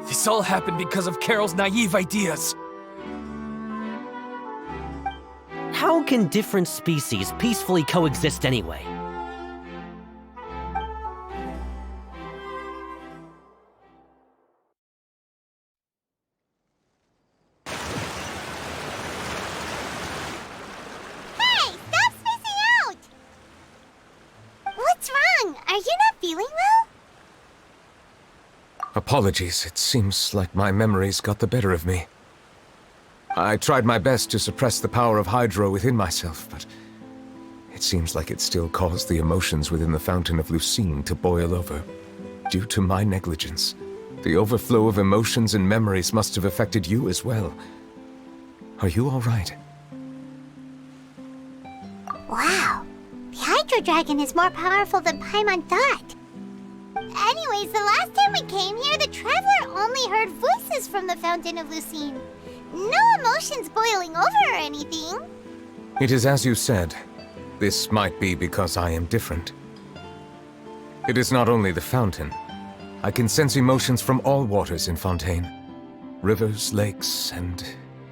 This all happened because of Carol's naive ideas. How can different species peacefully coexist anyway? Hey, stop spacing out! What's wrong? Are you not feeling well? Apologies, it seems like my memories got the better of me. I tried my best to suppress the power of Hydro within myself, but it seems like it still caused the emotions within the Fountain of Lucine to boil over. Due to my negligence, the overflow of emotions and memories must have affected you as well. Are you all right? Wow, the Hydro Dragon is more powerful than Paimon thought. Anyways, the last time we came here, the Traveler only heard voices from the Fountain of Lucine. No emotions boiling over or anything. It is as you said. This might be because I am different. It is not only the fountain. I can sense emotions from all waters in Fontaine. Rivers, lakes, and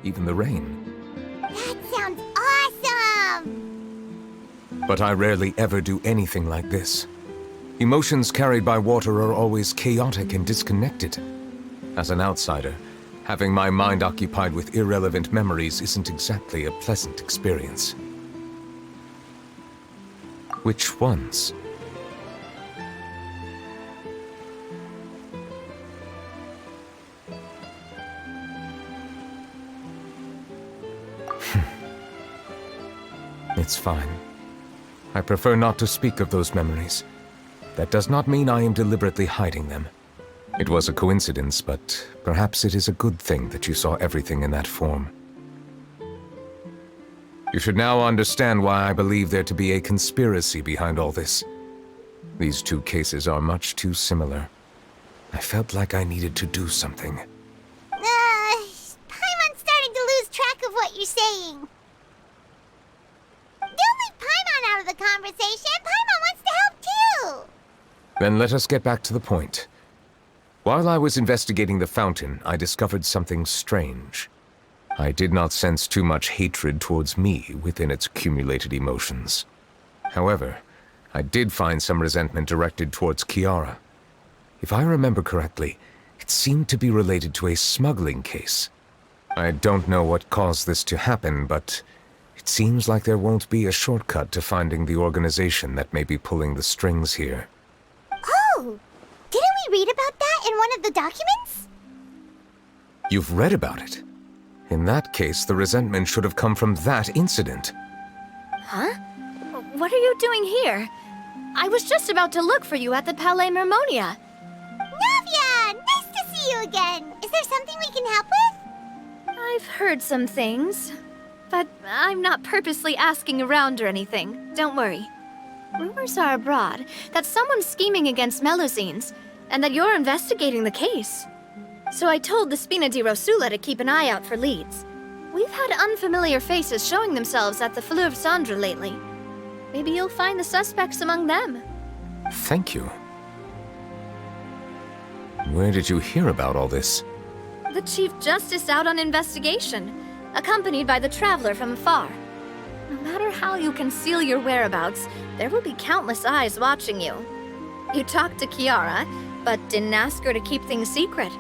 even the rain. That sounds awesome! But I rarely ever do anything like this. Emotions carried by water are always chaotic and disconnected. As an outsider, having my mind occupied with irrelevant memories isn't exactly a pleasant experience. Which ones? It's fine. I prefer not to speak of those memories. That does not mean I am deliberately hiding them. It was a coincidence, but perhaps it is a good thing that you saw everything in that form. You should now understand why I believe there to be a conspiracy behind all this. These two cases are much too similar. I felt like I needed to do something. Paimon's starting to lose track of what you're saying. Don't leave Paimon out of the conversation. Paimon wants to help too. Then let us get back to the point. While I was investigating the fountain, I discovered something strange. I did not sense too much hatred towards me within its accumulated emotions. However, I did find some resentment directed towards Kiara. If I remember correctly, it seemed to be related to a smuggling case. I don't know what caused this to happen, but it seems like there won't be a shortcut to finding the organization that may be pulling the strings here. Oh! Didn't we read about that in one of the documents? You've read about it? In that case, the resentment should have come from that incident. Huh? What are you doing here? I was just about to look for you at the Palais Mermonia. Navia! Nice to see you again! Is there something we can help with? I've heard some things, but I'm not purposely asking around or anything. Don't worry. Rumors are abroad that someone's scheming against Melusines, and that you're investigating the case. So I told the Spina di Rosula to keep an eye out for leads. We've had unfamiliar faces showing themselves at the Fleuve Cendre lately. Maybe you'll find the suspects among them. Thank you. Where did you hear about all this? The Chief Justice out on investigation, accompanied by the Traveler from afar. No matter how you conceal your whereabouts, there will be countless eyes watching you. You talked to Kiara, but didn't ask her to keep things secret.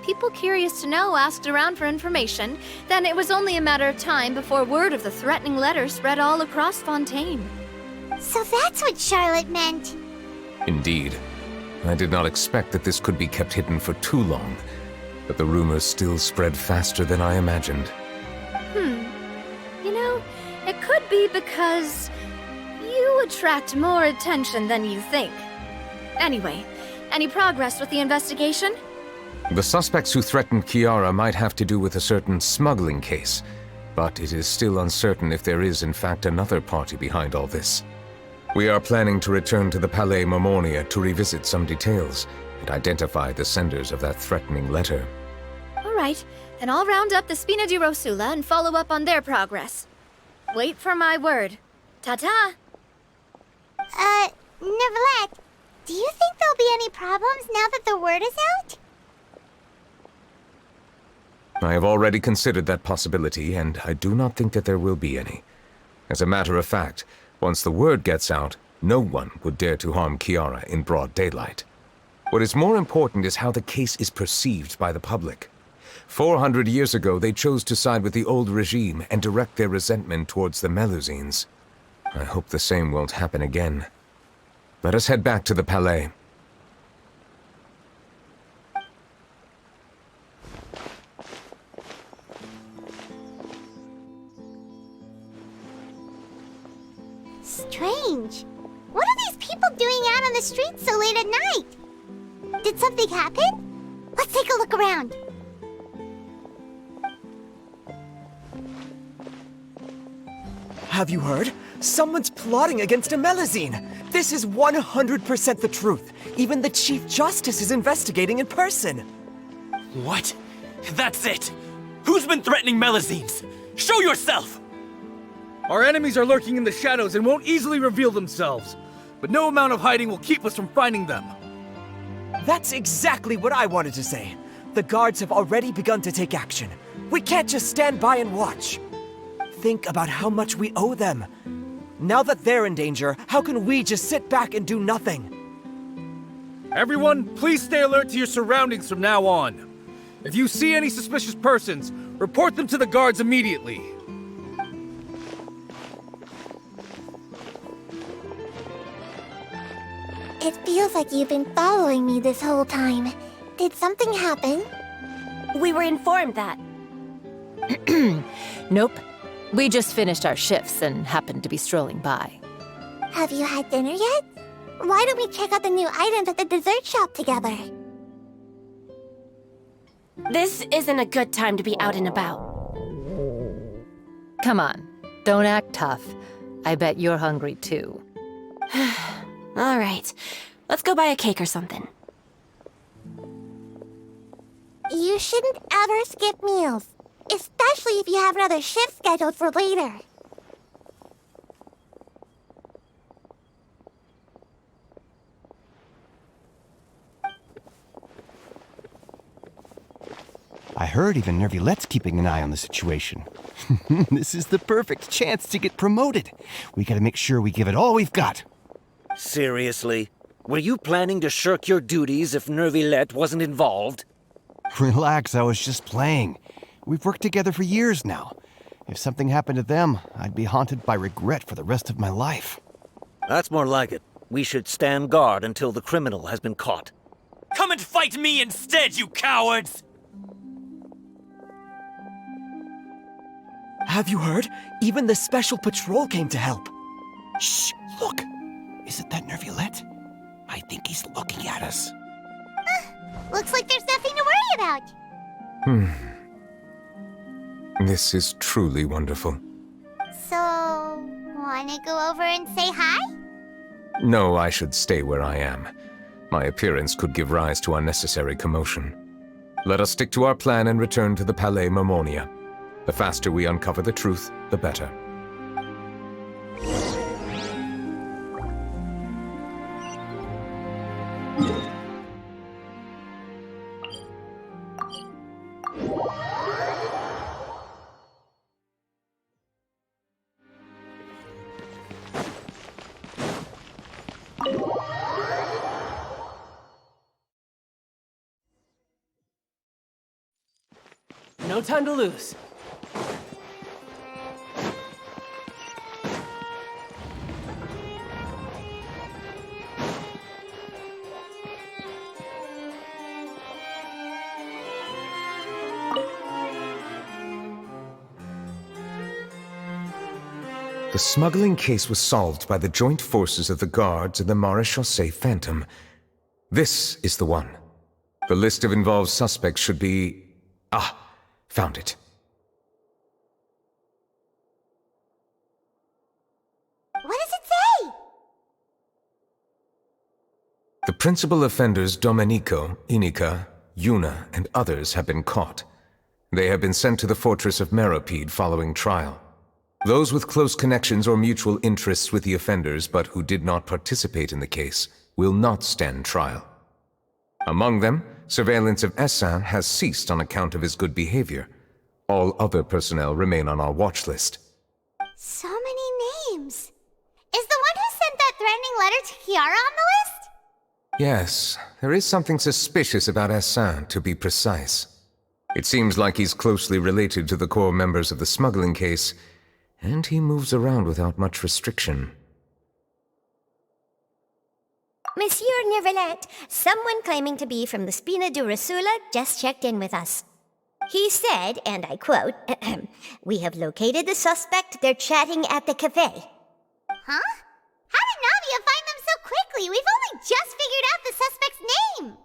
People curious to know asked around for information, then it was only a matter of time before word of the threatening letter spread all across Fontaine. So that's what Charlotte meant. Indeed. I did not expect that this could be kept hidden for too long, but the rumors still spread faster than I imagined. You know, might be because you attract more attention than you think. Anyway, any progress with the investigation? The suspects who threatened Kiara might have to do with a certain smuggling case, but it is still uncertain if there is in fact another party behind all this. We are planning to return to the Palais Marmonia to revisit some details and identify the senders of that threatening letter. All right, then I'll round up the Spina di Rosula and follow up on their progress. Wait for my word. Ta-ta! Neuvillette, do you think there'll be any problems now that the word is out? I have already considered that possibility, and I do not think that there will be any. As a matter of fact, once the word gets out, no one would dare to harm Kiara in broad daylight. What is more important is how the case is perceived by the public. 400 years ago, they chose to side with the old regime and direct their resentment towards the Melusines. I hope the same won't happen again. Let us head back to the Palais. Strange. What are these people doing out on the streets so late at night? Did something happen? Let's take a look around. Have you heard? Someone's plotting against a Melusine. This is 100% the truth. Even the Chief Justice is investigating in person. What? That's it! Who's been threatening Melusines? Show yourself! Our enemies are lurking in the shadows and won't easily reveal themselves. But no amount of hiding will keep us from finding them. That's exactly what I wanted to say. The guards have already begun to take action. We can't just stand by and watch. Think about how much we owe them. Now that they're in danger, how can we just sit back and do nothing? Everyone, please stay alert to your surroundings from now on. If you see any suspicious persons, report them to the guards immediately. It feels like you've been following me this whole time. Did something happen? We were informed that. Nope. We just finished our shifts and happened to be strolling by. Have you had dinner yet? Why don't we check out the new items at the dessert shop together? This isn't a good time to be out and about. Come on, don't act tough. I bet you're hungry too. All right, let's go buy a cake or something. You shouldn't ever skip meals, especially if you have another shift scheduled for later. I heard even Neuvillette's keeping an eye on the situation. This is the perfect chance to get promoted. We gotta make sure we give it all we've got. Seriously? Were you planning to shirk your duties if Neuvillette wasn't involved? Relax, I was just playing. We've worked together for years now. If something happened to them, I'd be haunted by regret for the rest of my life. That's more like it. We should stand guard until the criminal has been caught. Come and fight me instead, you cowards! Have you heard? Even the Special Patrol came to help. Shh, look! Isn't that Neuvillette? I think he's looking at us. Looks like there's nothing to worry about. This is truly wonderful. So, wanna go over and say hi? No, I should stay where I am. My appearance could give rise to unnecessary commotion. Let us stick to our plan and return to the Palais Marmonia. The faster we uncover the truth, the better. No time to lose. The The smuggling case was solved by the joint forces of the guards and the Maréchaussée Phantom. This is the one. The list of involved suspects should be... Ah, found it. What does it say? The principal offenders Domenico, Inica, Yuna, and others have been caught. They have been sent to the fortress of Meropide following trial. Those with close connections or mutual interests with the offenders but who did not participate in the case will not stand trial. Among them, surveillance of Essin has ceased on account of his good behavior. All other personnel remain on our watch list. So many names. Is the one who sent that threatening letter to Kiara on the list? Yes, there is something suspicious about Essin, to be precise. It seems like he's closely related to the core members of the smuggling case, and he moves around without much restriction. Monsieur Neuvillette, someone claiming to be from the Spina di Rosula just checked in with us. He said, and I quote, "We have located the suspect. They're chatting at the cafe." Huh? How did Navia find them so quickly? We've only just figured out the suspect's name.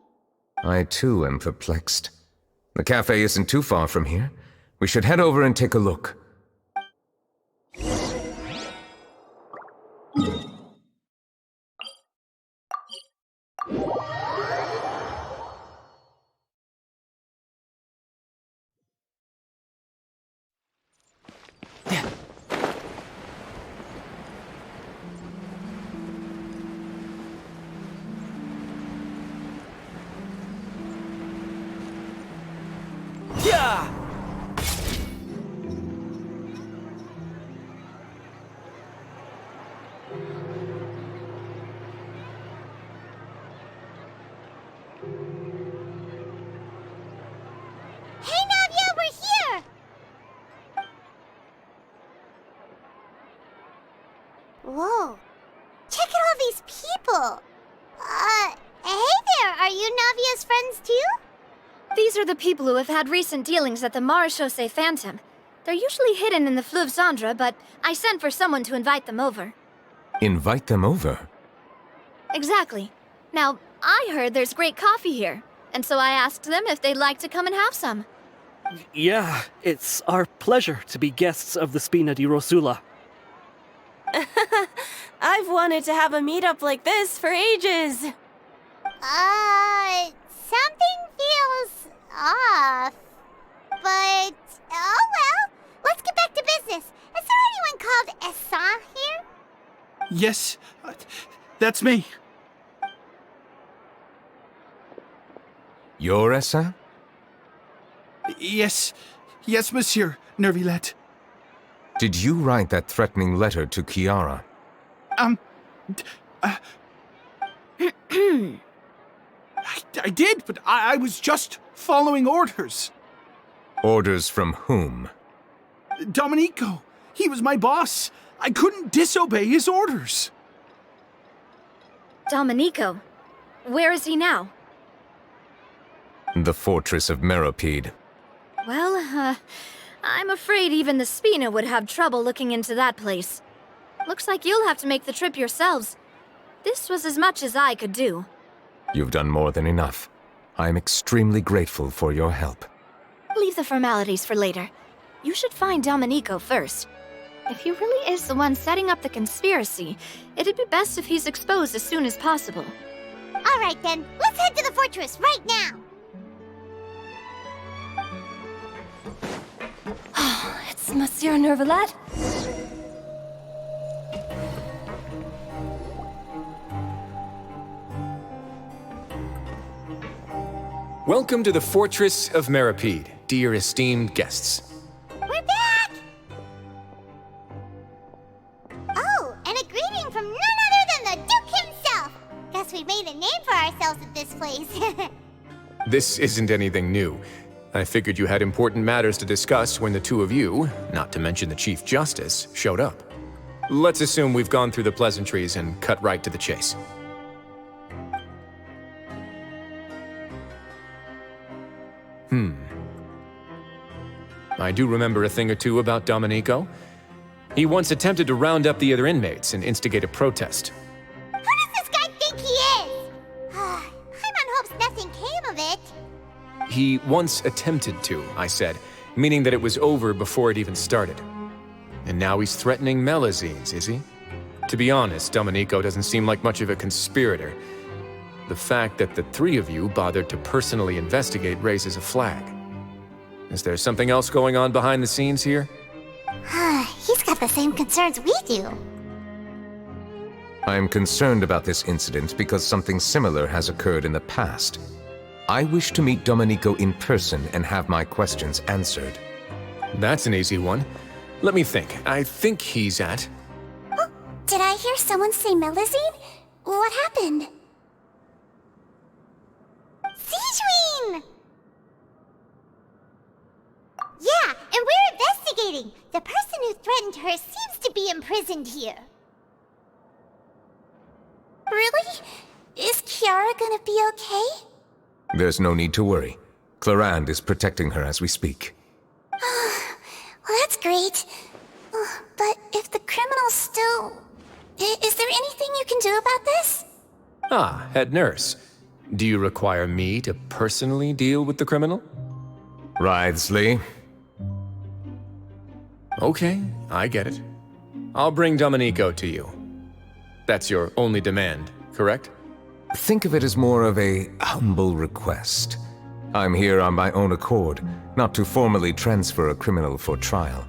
I too am perplexed. The cafe isn't too far from here. We should head over and take a look. Yeah! Hey, Navia, we're here! Whoa. Check out all these people. Hey there, are you Navia's friends too? These are the people who have had recent dealings at the Maréchaussée Phantom. They're usually hidden in the Fleuve Cendre, but I sent for someone to invite them over. Invite them over? Exactly. Now, I heard there's great coffee here, and so I asked them if they'd like to come and have some. Yeah, it's our pleasure to be guests of the Spina di Rosula. I've wanted to have a meetup like this for ages. Something feels off. But, oh well. Let's get back to business. Is there anyone called Essin here? Yes, that's me. You're Essin? Yes, Monsieur Neuvillette. Did you write that threatening letter to Kiara? I did, but I was just following orders. Orders from whom? Domenico. He was my boss. I couldn't disobey his orders. Domenico? Where is he now? The fortress of Meropide. Well, I'm afraid even the Spina would have trouble looking into that place. Looks like you'll have to make the trip yourselves. This was as much as I could do. You've done more than enough. I am extremely grateful for your help. Leave the formalities for later. You should find Domenico first. If he really is the one setting up the conspiracy, it'd be best if he's exposed as soon as possible. All right then, let's head to the fortress right now. It's Monsieur Neuvillette. Welcome to the Fortress of Meropide, dear esteemed guests. We're back! Oh, and a greeting from none other than the Duke himself! Guess we made a name for ourselves at this place. This isn't anything new. I figured you had important matters to discuss when the two of you, not to mention the Chief Justice, showed up. Let's assume we've gone through the pleasantries and cut right to the chase. I do remember a thing or two about Domenico. He once attempted to round up the other inmates and instigate a protest. Who does this guy think he is? Paimon hopes nothing came of it. He once attempted to, I said, meaning that it was over before it even started. And now he's threatening Melazines, is he? To be honest, Domenico doesn't seem like much of a conspirator. The fact that the three of you bothered to personally investigate raises a flag. Is there something else going on behind the scenes here? He's got the same concerns we do. I am concerned about this incident because something similar has occurred in the past. I wish to meet Domenico in person and have my questions answered. That's an easy one. Let me think. I think he's at... Oh, did I hear someone say Melazine? What happened? Sigewinne! Yeah, and we're investigating. The person who threatened her seems to be imprisoned here. Really? Is Kiara gonna be okay? There's no need to worry. Clarande is protecting her as we speak. Well, that's great. But if the criminal's still... Is there anything you can do about this? Ah, head nurse. Do you require me to personally deal with the criminal? Wriothesley. Okay, I get it. I'll bring Domenico to you. That's your only demand, correct? Think of it as more of a humble request. I'm here on my own accord, not to formally transfer a criminal for trial.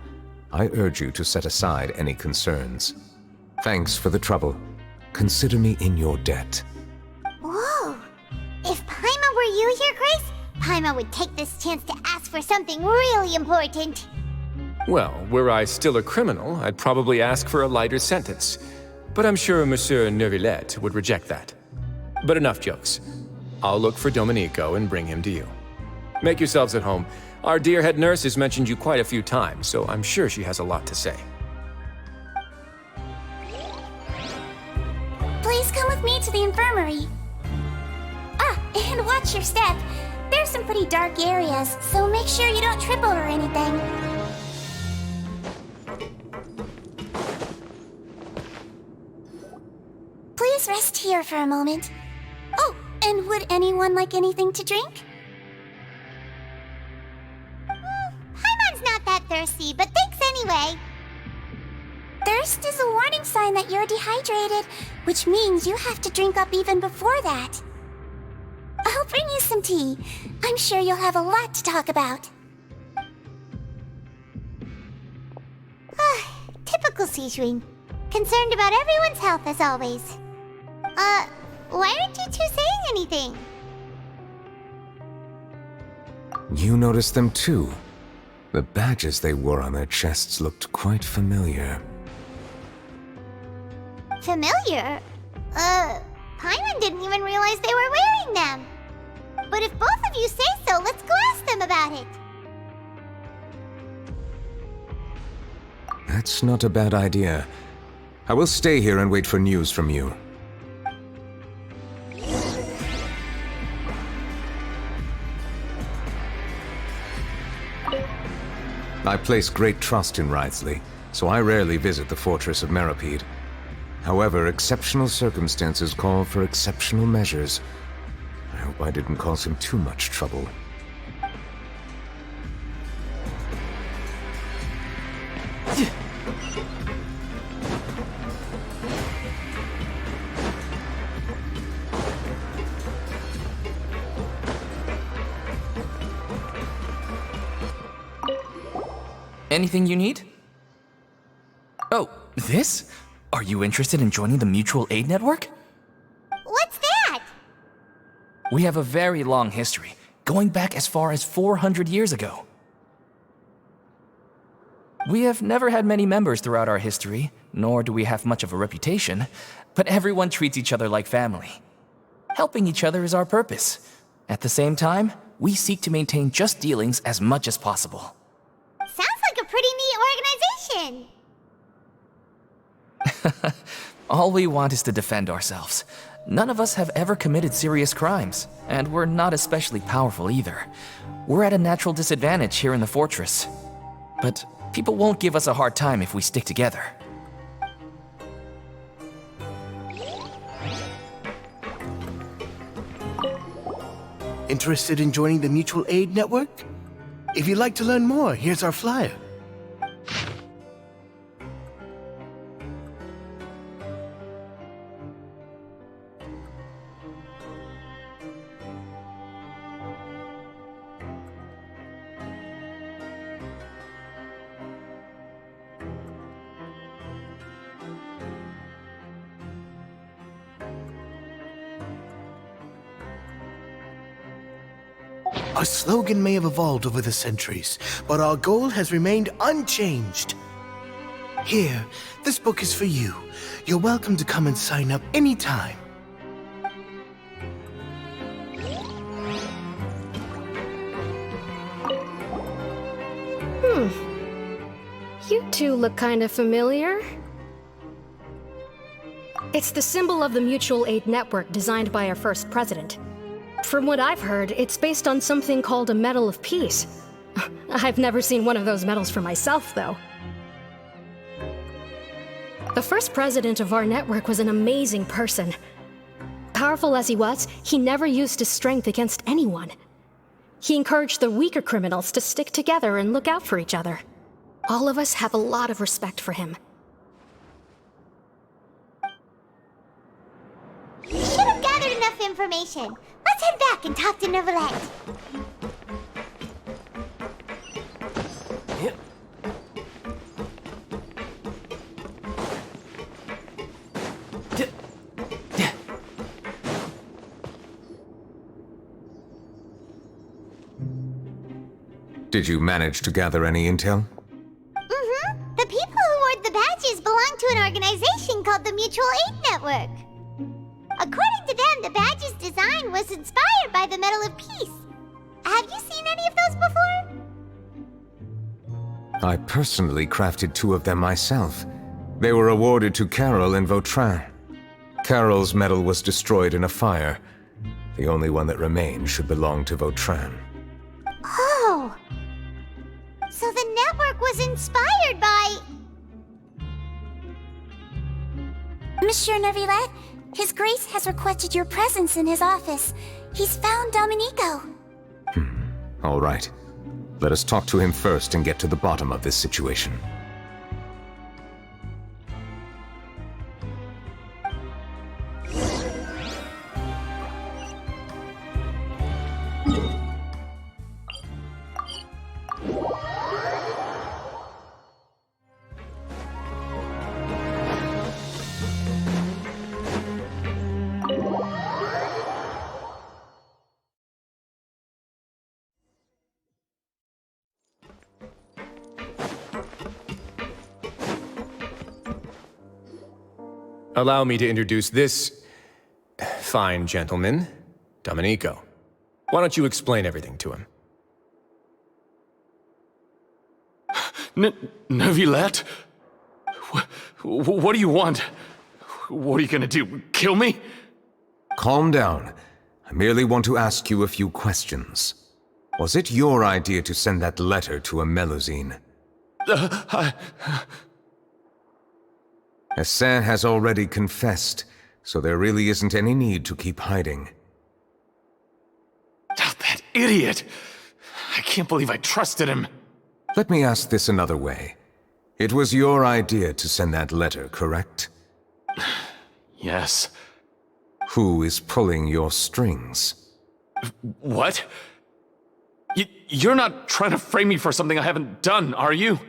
I urge you to set aside any concerns. Thanks for the trouble. Consider me in your debt. Whoa! If Paimon were you here, Grace, Paimon would take this chance to ask for something really important. Well, were I still a criminal, I'd probably ask for a lighter sentence. But I'm sure Monsieur Neuvillette would reject that. But enough jokes. I'll look for Domenico and bring him to you. Make yourselves at home. Our dear head nurse has mentioned you quite a few times, so I'm sure she has a lot to say. Please come with me to the infirmary. Ah, and watch your step. There's some pretty dark areas, so make sure you don't trip over anything. Please rest here for a moment. Oh, and would anyone like anything to drink? Paimon's not that thirsty, but thanks anyway. Thirst is a warning sign that you're dehydrated, which means you have to drink up even before that. I'll bring you some tea. I'm sure you'll have a lot to talk about. Typical Sigewinne. Concerned about everyone's health as always. Why aren't you two saying anything? You noticed them too. The badges they wore on their chests looked quite familiar. Familiar? Paimon didn't even realize they were wearing them. But if both of you say so, let's go ask them about it. That's not a bad idea. I will stay here and wait for news from you. I place great trust in Wriothesley, so I rarely visit the fortress of Meropide. However, exceptional circumstances call for exceptional measures. I hope I didn't cause him too much trouble. Anything you need? Oh, this? Are you interested in joining the Mutual Aid Network? What's that? We have a very long history, going back as far as 400 years ago. We have never had many members throughout our history, nor do we have much of a reputation, but everyone treats each other like family. Helping each other is our purpose. At the same time, we seek to maintain just dealings as much as possible. Sounds like a pretty neat organization. All we want is to defend ourselves. None of us have ever committed serious crimes, and we're not especially powerful either. We're at a natural disadvantage here in the fortress. But People won't give us a hard time if we stick together. Interested in joining the Mutual Aid Network? If you'd like to learn more, here's our flyer. Our slogan may have evolved over the centuries, but our goal has remained unchanged. Here, this book is for you. You're welcome to come and sign up anytime. You two look kinda familiar. It's the symbol of the Mutual Aid Network designed by our first president. From what I've heard, it's based on something called a Medal of Peace. I've never seen one of those medals for myself, though. The first president of our network was an amazing person. Powerful as he was, he never used his strength against anyone. He encouraged the weaker criminals to stick together and look out for each other. All of us have a lot of respect for him. We should have gathered enough information. Let's head back and talk to Neuvillette. Did you manage to gather any intel? The people who wore the badges belong to an organization called the Mutual Aid Network. According to them, the badge's design was inspired by the Medal of Peace. Have you seen any of those before? I personally crafted 2 of them myself. They were awarded to Carol and Vautrin. Carol's medal was destroyed in a fire. The only one that remained should belong to Vautrin. Oh! So the network was inspired by... Monsieur Neuvillette, His Grace has requested your presence in his office. He's found Domenico. All right. Let us talk to him first and get to the bottom of this situation. Allow me to introduce this fine gentleman, Domenico. Why don't you explain everything to him? Neuvillette? What do you want? What are you gonna do? Kill me? Calm down. I merely want to ask you a few questions. Was it your idea to send that letter to a Melusine? Hassan has already confessed, so there really isn't any need to keep hiding. That idiot! I can't believe I trusted him. Let me ask this another way. It was your idea to send that letter, correct? Yes. Who is pulling your strings? What? You're not trying to frame me for something I haven't done, are you?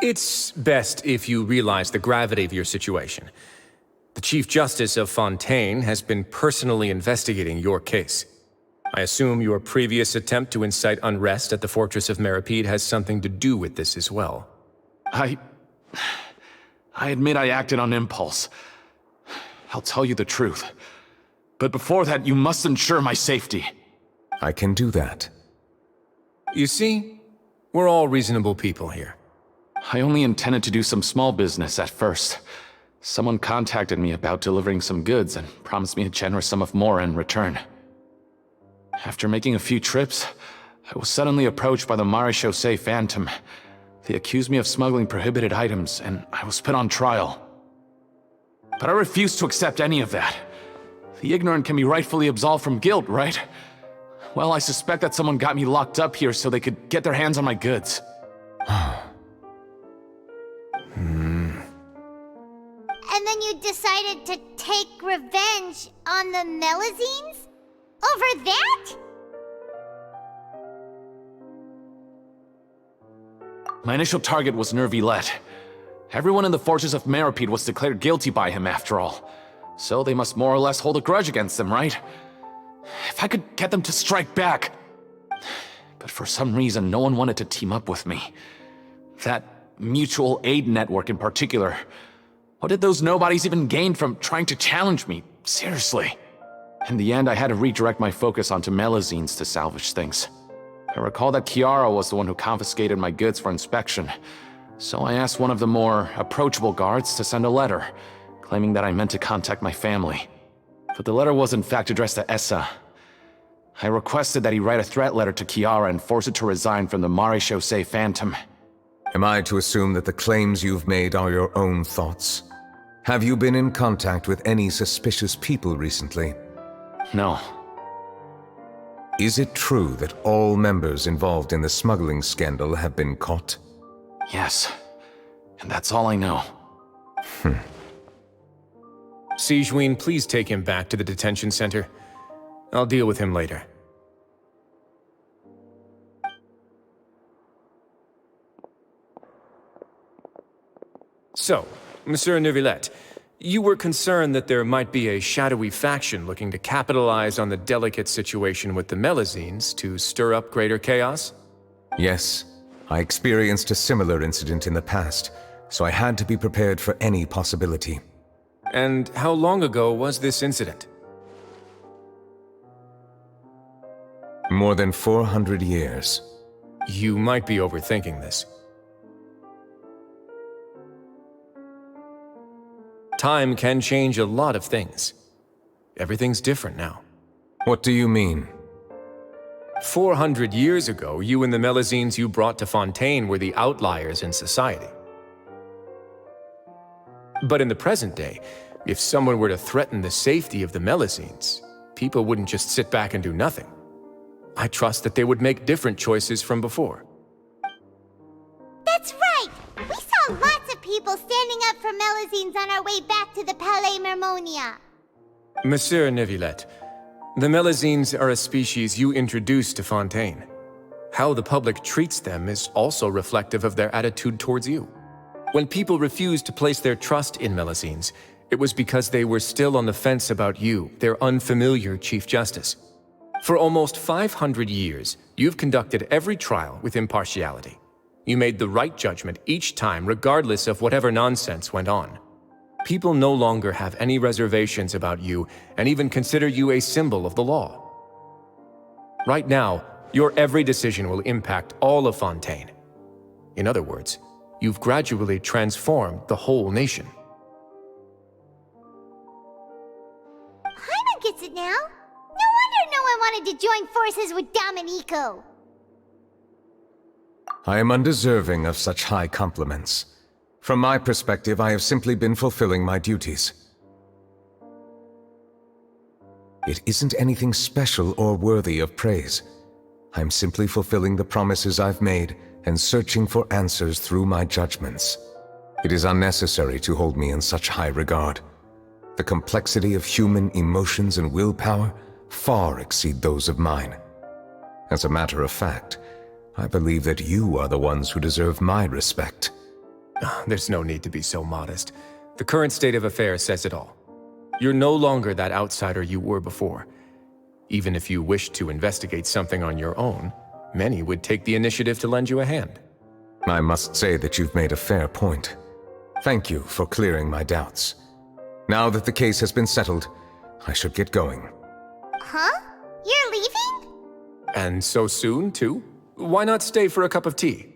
It's best if you realize the gravity of your situation. The Chief Justice of Fontaine has been personally investigating your case. I assume your previous attempt to incite unrest at the Fortress of Meripede has something to do with this as well. I admit I acted on impulse. I'll tell you the truth. But before that, you must ensure my safety. I can do that. You see, we're all reasonable people here. I only intended to do some small business at first. Someone contacted me about delivering some goods and promised me a generous sum of more in return. After making a few trips, I was suddenly approached by the Marechaussee Phantom. They accused me of smuggling prohibited items, and I was put on trial. But I refused to accept any of that. The ignorant can be rightfully absolved from guilt, right? Well, I suspect that someone got me locked up here so they could get their hands on my goods. And then you decided to take revenge on the Melazines? Over that? My initial target was Neuvillette. Everyone in the forces of Meropide was declared guilty by him, after all. So they must more or less hold a grudge against them, right? If I could get them to strike back. But for some reason, no one wanted to team up with me. That mutual aid network in particular. What did those nobodies even gain from trying to challenge me? Seriously. In the end, I had to redirect my focus onto Melazines to salvage things. I recall that Kiara was the one who confiscated my goods for inspection, so I asked one of the more approachable guards to send a letter, claiming that I meant to contact my family. But the letter was in fact addressed to Essa. I requested that he write a threat letter to Kiara and force her to resign from the Marechaussee Phantom. Am I to assume that the claims you've made are your own thoughts? Have you been in contact with any suspicious people recently? No. Is it true that all members involved in the smuggling scandal have been caught? Yes. And that's all I know. Sigewinne, please take him back to the detention center. I'll deal with him later. So, Monsieur Neuvillette, you were concerned that there might be a shadowy faction looking to capitalize on the delicate situation with the Melazines to stir up greater chaos? Yes. I experienced a similar incident in the past, so I had to be prepared for any possibility. And how long ago was this incident? More than 400 years. You might be overthinking this. Time can change a lot of things. Everything's different now. What do you mean? 400 years ago, you and the Melazines you brought to Fontaine were the outliers in society. But in the present day, if someone were to threaten the safety of the Melazines, people wouldn't just sit back and do nothing. I trust that they would make different choices from before. That's right! We saw lots of people standing up for Melazines on our way back to the Palais Mermonia. Monsieur Neuvillette, the Melazines are a species you introduced to Fontaine. How the public treats them is also reflective of their attitude towards you. When people refused to place their trust in Melazines, it was because they were still on the fence about you, their unfamiliar Chief Justice. For almost 500 years, you've conducted every trial with impartiality. You made the right judgment each time, regardless of whatever nonsense went on. People no longer have any reservations about you and even consider you a symbol of the law. Right now, your every decision will impact all of Fontaine. In other words, you've gradually transformed the whole nation. Paimon gets it now. No wonder no one wanted to join forces with Domenico. I am undeserving of such high compliments. From my perspective, I have simply been fulfilling my duties. It isn't anything special or worthy of praise. I'm simply fulfilling the promises I've made and searching for answers through my judgments. It is unnecessary to hold me in such high regard. The complexity of human emotions and willpower far exceed those of mine. As a matter of fact, I believe that you are the ones who deserve my respect. There's no need to be so modest. The current state of affairs says it all. You're no longer that outsider you were before. Even if you wished to investigate something on your own, many would take the initiative to lend you a hand. I must say that you've made a fair point. Thank you for clearing my doubts. Now that the case has been settled, I should get going. Huh? You're leaving? And so soon, too? Why not stay for a cup of tea?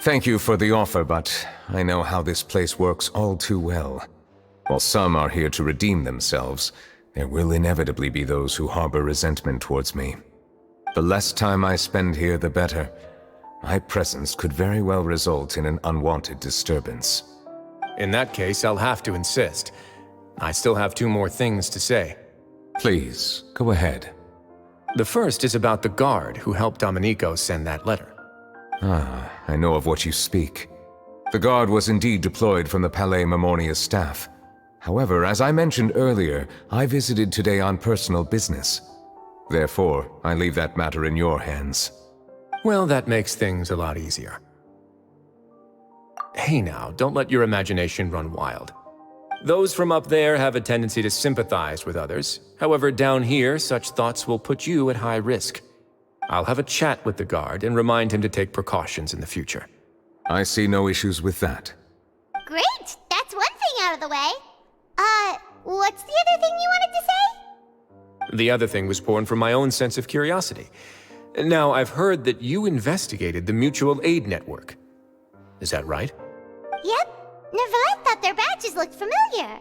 Thank you for the offer, but I know how this place works all too well. While some are here to redeem themselves, there will inevitably be those who harbor resentment towards me. The less time I spend here, the better. My presence could very well result in an unwanted disturbance. In that case, I'll have to insist. I still have 2 more things to say. Please, go ahead. The first is about the guard who helped Domenico send that letter. Ah, I know of what you speak. The guard was indeed deployed from the Palais Memoria's staff. However, as I mentioned earlier, I visited today on personal business. Therefore, I leave that matter in your hands. Well, that makes things a lot easier. Hey now, don't let your imagination run wild. Those from up there have a tendency to sympathize with others. However, down here, such thoughts will put you at high risk. I'll have a chat with the guard and remind him to take precautions in the future. I see no issues with that. Great! That's one thing out of the way. What's the other thing you wanted to say? The other thing was born from my own sense of curiosity. Now, I've heard that you investigated the mutual aid network. Is that right? Yep. Neuvillette thought their badges looked familiar.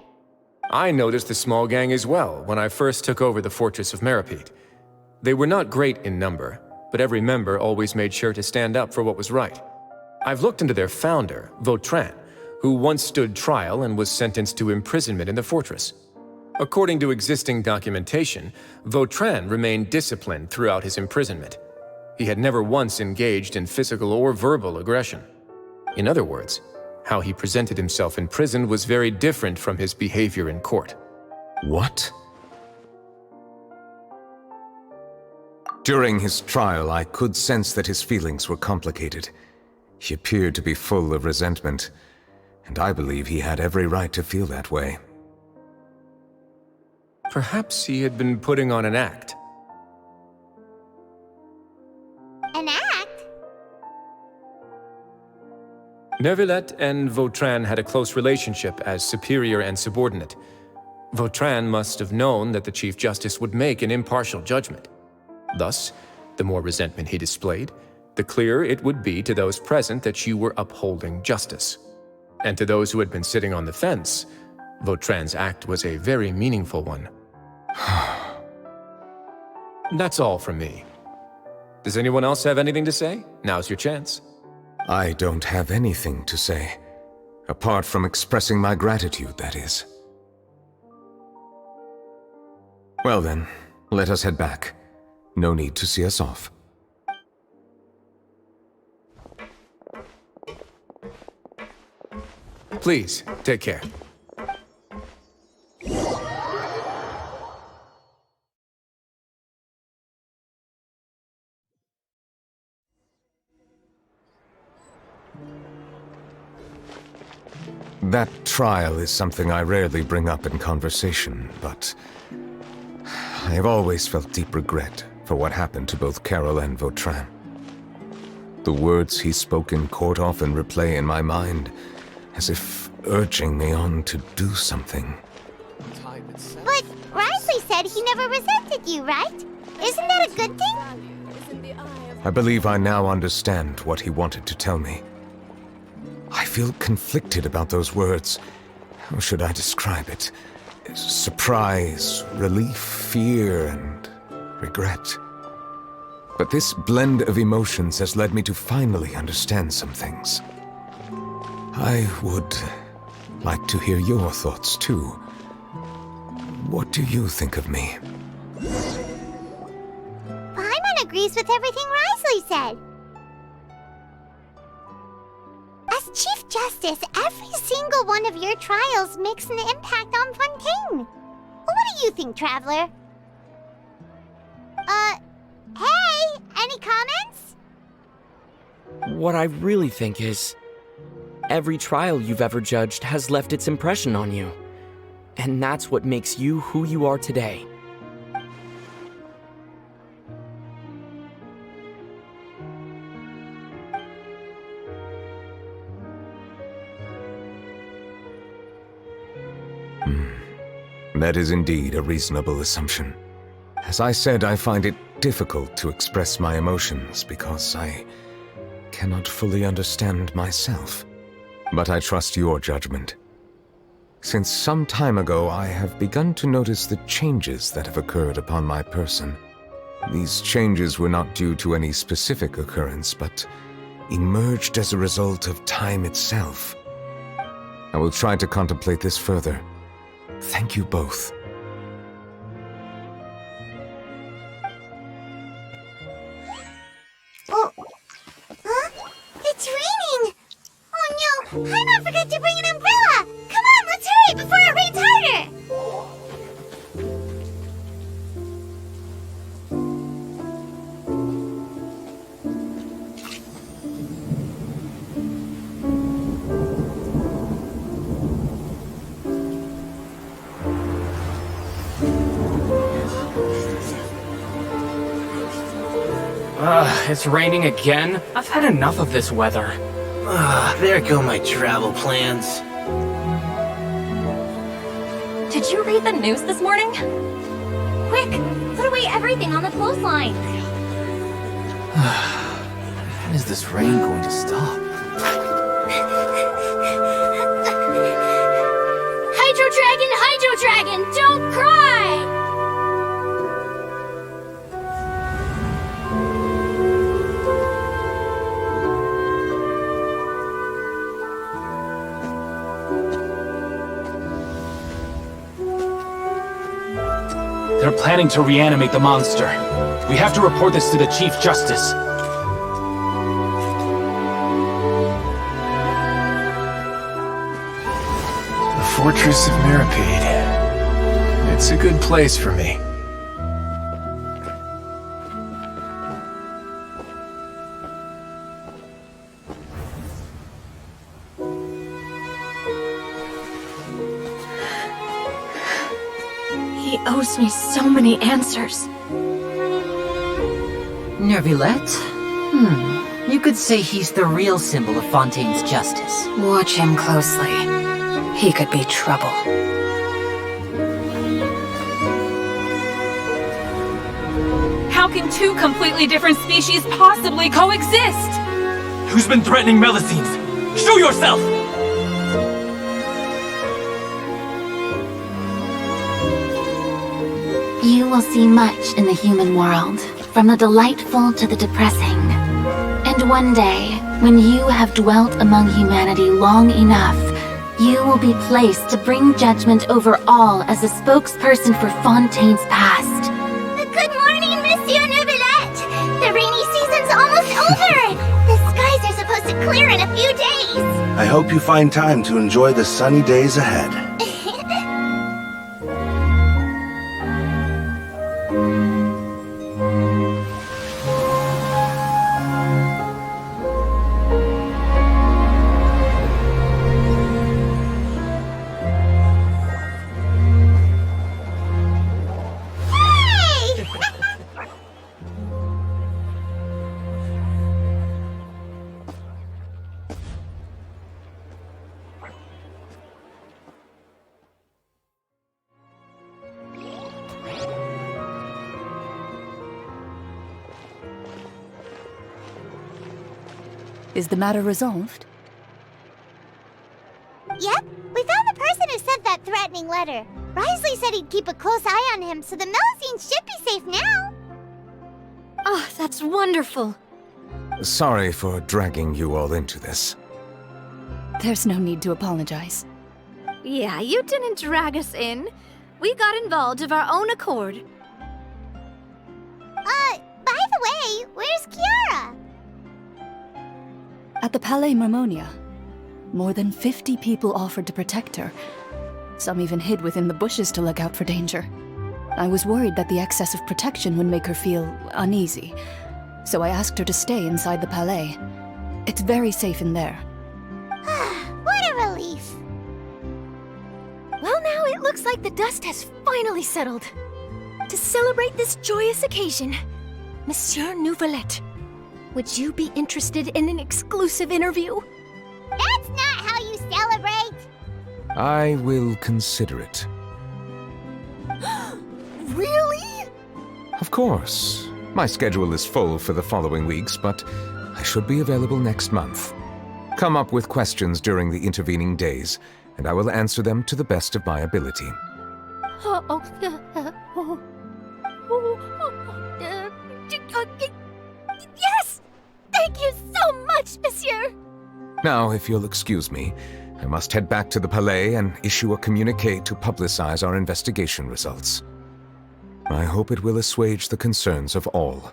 I noticed the small gang as well when I first took over the fortress of Meropide. They were not great in number, but every member always made sure to stand up for what was right. I've looked into their founder, Vautrin, who once stood trial and was sentenced to imprisonment in the fortress. According to existing documentation, Vautrin remained disciplined throughout his imprisonment. He had never once engaged in physical or verbal aggression. In other words, how he presented himself in prison was very different from his behavior in court. What? During his trial, I could sense that his feelings were complicated. He appeared to be full of resentment, and I believe he had every right to feel that way. Perhaps he had been putting on an act. An act? Neuvillette and Vautrin had a close relationship as superior and subordinate. Vautrin must have known that the Chief Justice would make an impartial judgment. Thus, the more resentment he displayed, the clearer it would be to those present that you were upholding justice. And to those who had been sitting on the fence, Vautrin's act was a very meaningful one. That's all from me. Does anyone else have anything to say? Now's your chance. I don't have anything to say. Apart from expressing my gratitude, that is. Well then, let us head back. No need to see us off. Please, take care. That trial is something I rarely bring up in conversation, but I have always felt deep regret for what happened to both Carol and Vautrin. The words he spoke in court often replay in my mind, as if urging me on to do something. But Risley said he never resented you, right? Isn't that a good thing? I believe I now understand what he wanted to tell me. I feel conflicted about those words. How should I describe it? Surprise, relief, fear, and regret. But this blend of emotions has led me to finally understand some things. I would like to hear your thoughts, too. What do you think of me? Paimon agrees with everything Risley said. As Chief Justice, every single one of your trials makes an impact on Fontaine. What do you think, Traveler? Hey, any comments? What I really think is, every trial you've ever judged has left its impression on you. And that's what makes you who you are today. That is indeed a reasonable assumption. As I said, I find it difficult to express my emotions because I cannot fully understand myself. But I trust your judgment. Since some time ago, I have begun to notice the changes that have occurred upon my person. These changes were not due to any specific occurrence, but emerged as a result of time itself. I will try to contemplate this further. Thank you both. Oh, huh? It's raining! Oh no, Paimon forgot to bring an umbrella! Come on, let's hurry before it rains harder! It's raining again? I've had enough of this weather. There go my travel plans. Did you read the news this morning? Quick, put away everything on the clothesline. When is this rain going to stop? Hydro Dragon, don't cry! They're planning to reanimate the monster. We have to report this to the Chief Justice. The Fortress of Meripede. It's a good place for me. He owes me so many answers. Neuvillette? You could say he's the real symbol of Fontaine's justice. Watch him closely. He could be trouble. How can two completely different species possibly coexist? Who's been threatening Melusines? Show yourself! You will see much in the human world, from the delightful to the depressing. And one day, when you have dwelt among humanity long enough, you will be placed to bring judgment over all as a spokesperson for Fontaine's past. Good morning, Monsieur Neuvillette! The rainy season's almost over! The skies are supposed to clear in a few days! I hope you find time to enjoy the sunny days ahead. Is the matter resolved? Yep, we found the person who sent that threatening letter. Risley said he'd keep a close eye on him, so the Melusines should be safe now. Oh, that's wonderful. Sorry for dragging you all into this. There's no need to apologize. Yeah, you didn't drag us in. We got involved of our own accord. By the way, where's Kiara? At the Palais Marmonia, more than 50 people offered to protect her. Some even hid within the bushes to look out for danger. I was worried that the excess of protection would make her feel uneasy, so I asked her to stay inside the Palais. It's very safe in there. What a relief! Well, now it looks like the dust has finally settled. To celebrate this joyous occasion, Monsieur Neuvillette, would you be interested in an exclusive interview? That's not how you celebrate! I will consider it. Really? Of course. My schedule is full for the following weeks, but I should be available next month. Come up with questions during the intervening days, and I will answer them to the best of my ability. Yes! Thank you so much, monsieur! Now, if you'll excuse me, I must head back to the Palais and issue a communique to publicize our investigation results. I hope it will assuage the concerns of all.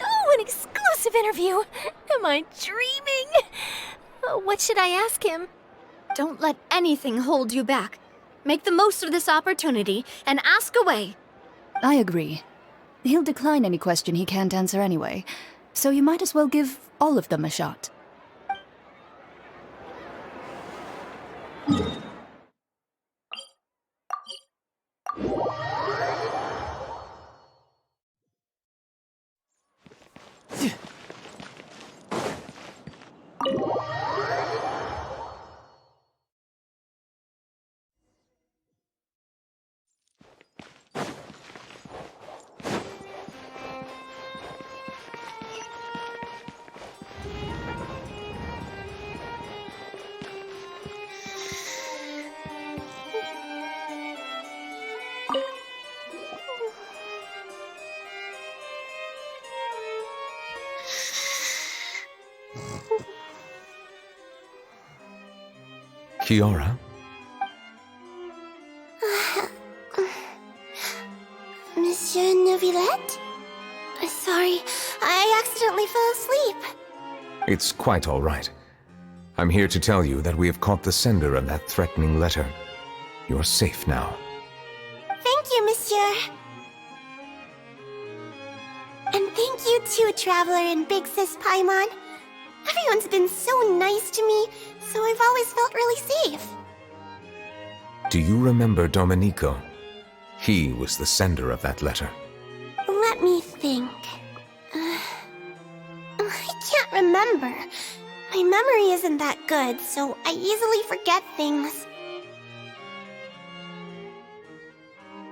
Oh, an exclusive interview! Am I dreaming? What should I ask him? Don't let anything hold you back. Make the most of this opportunity and ask away. I agree. He'll decline any question he can't answer anyway, so you might as well give all of them a shot. Kiara? Monsieur Neuvillette? Sorry, I accidentally fell asleep. It's quite all right. I'm here to tell you that we have caught the sender of that threatening letter. You're safe now. Thank you, monsieur. And thank you too, Traveler and Big Sis Paimon. Everyone's been so nice to me, so I've always felt really safe. Do you remember Domenico? He was the sender of that letter. Let me think. I can't remember. My memory isn't that good, so I easily forget things.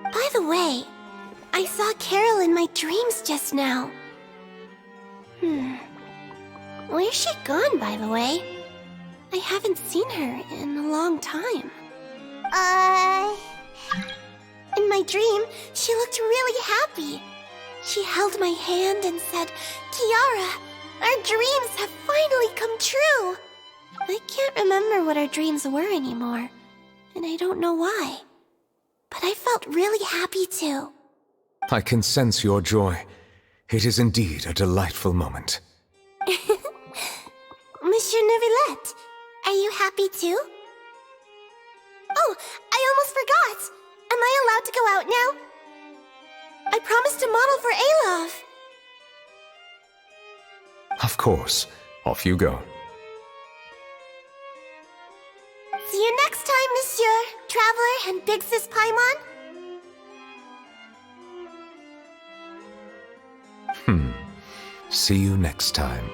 By the way, I saw Carol in my dreams just now. Where's she gone, by the way? I haven't seen her in a long time. In my dream, she looked really happy. She held my hand and said, "Kiara, our dreams have finally come true." I can't remember what our dreams were anymore, and I don't know why. But I felt really happy too. I can sense your joy. It is indeed a delightful moment. Monsieur Neuvillette, are you happy too? Oh, I almost forgot! Am I allowed to go out now? I promised to model for Alov. Of course. Off you go. See you next time, Monsieur, Traveler, and Big Sis Paimon. See you next time.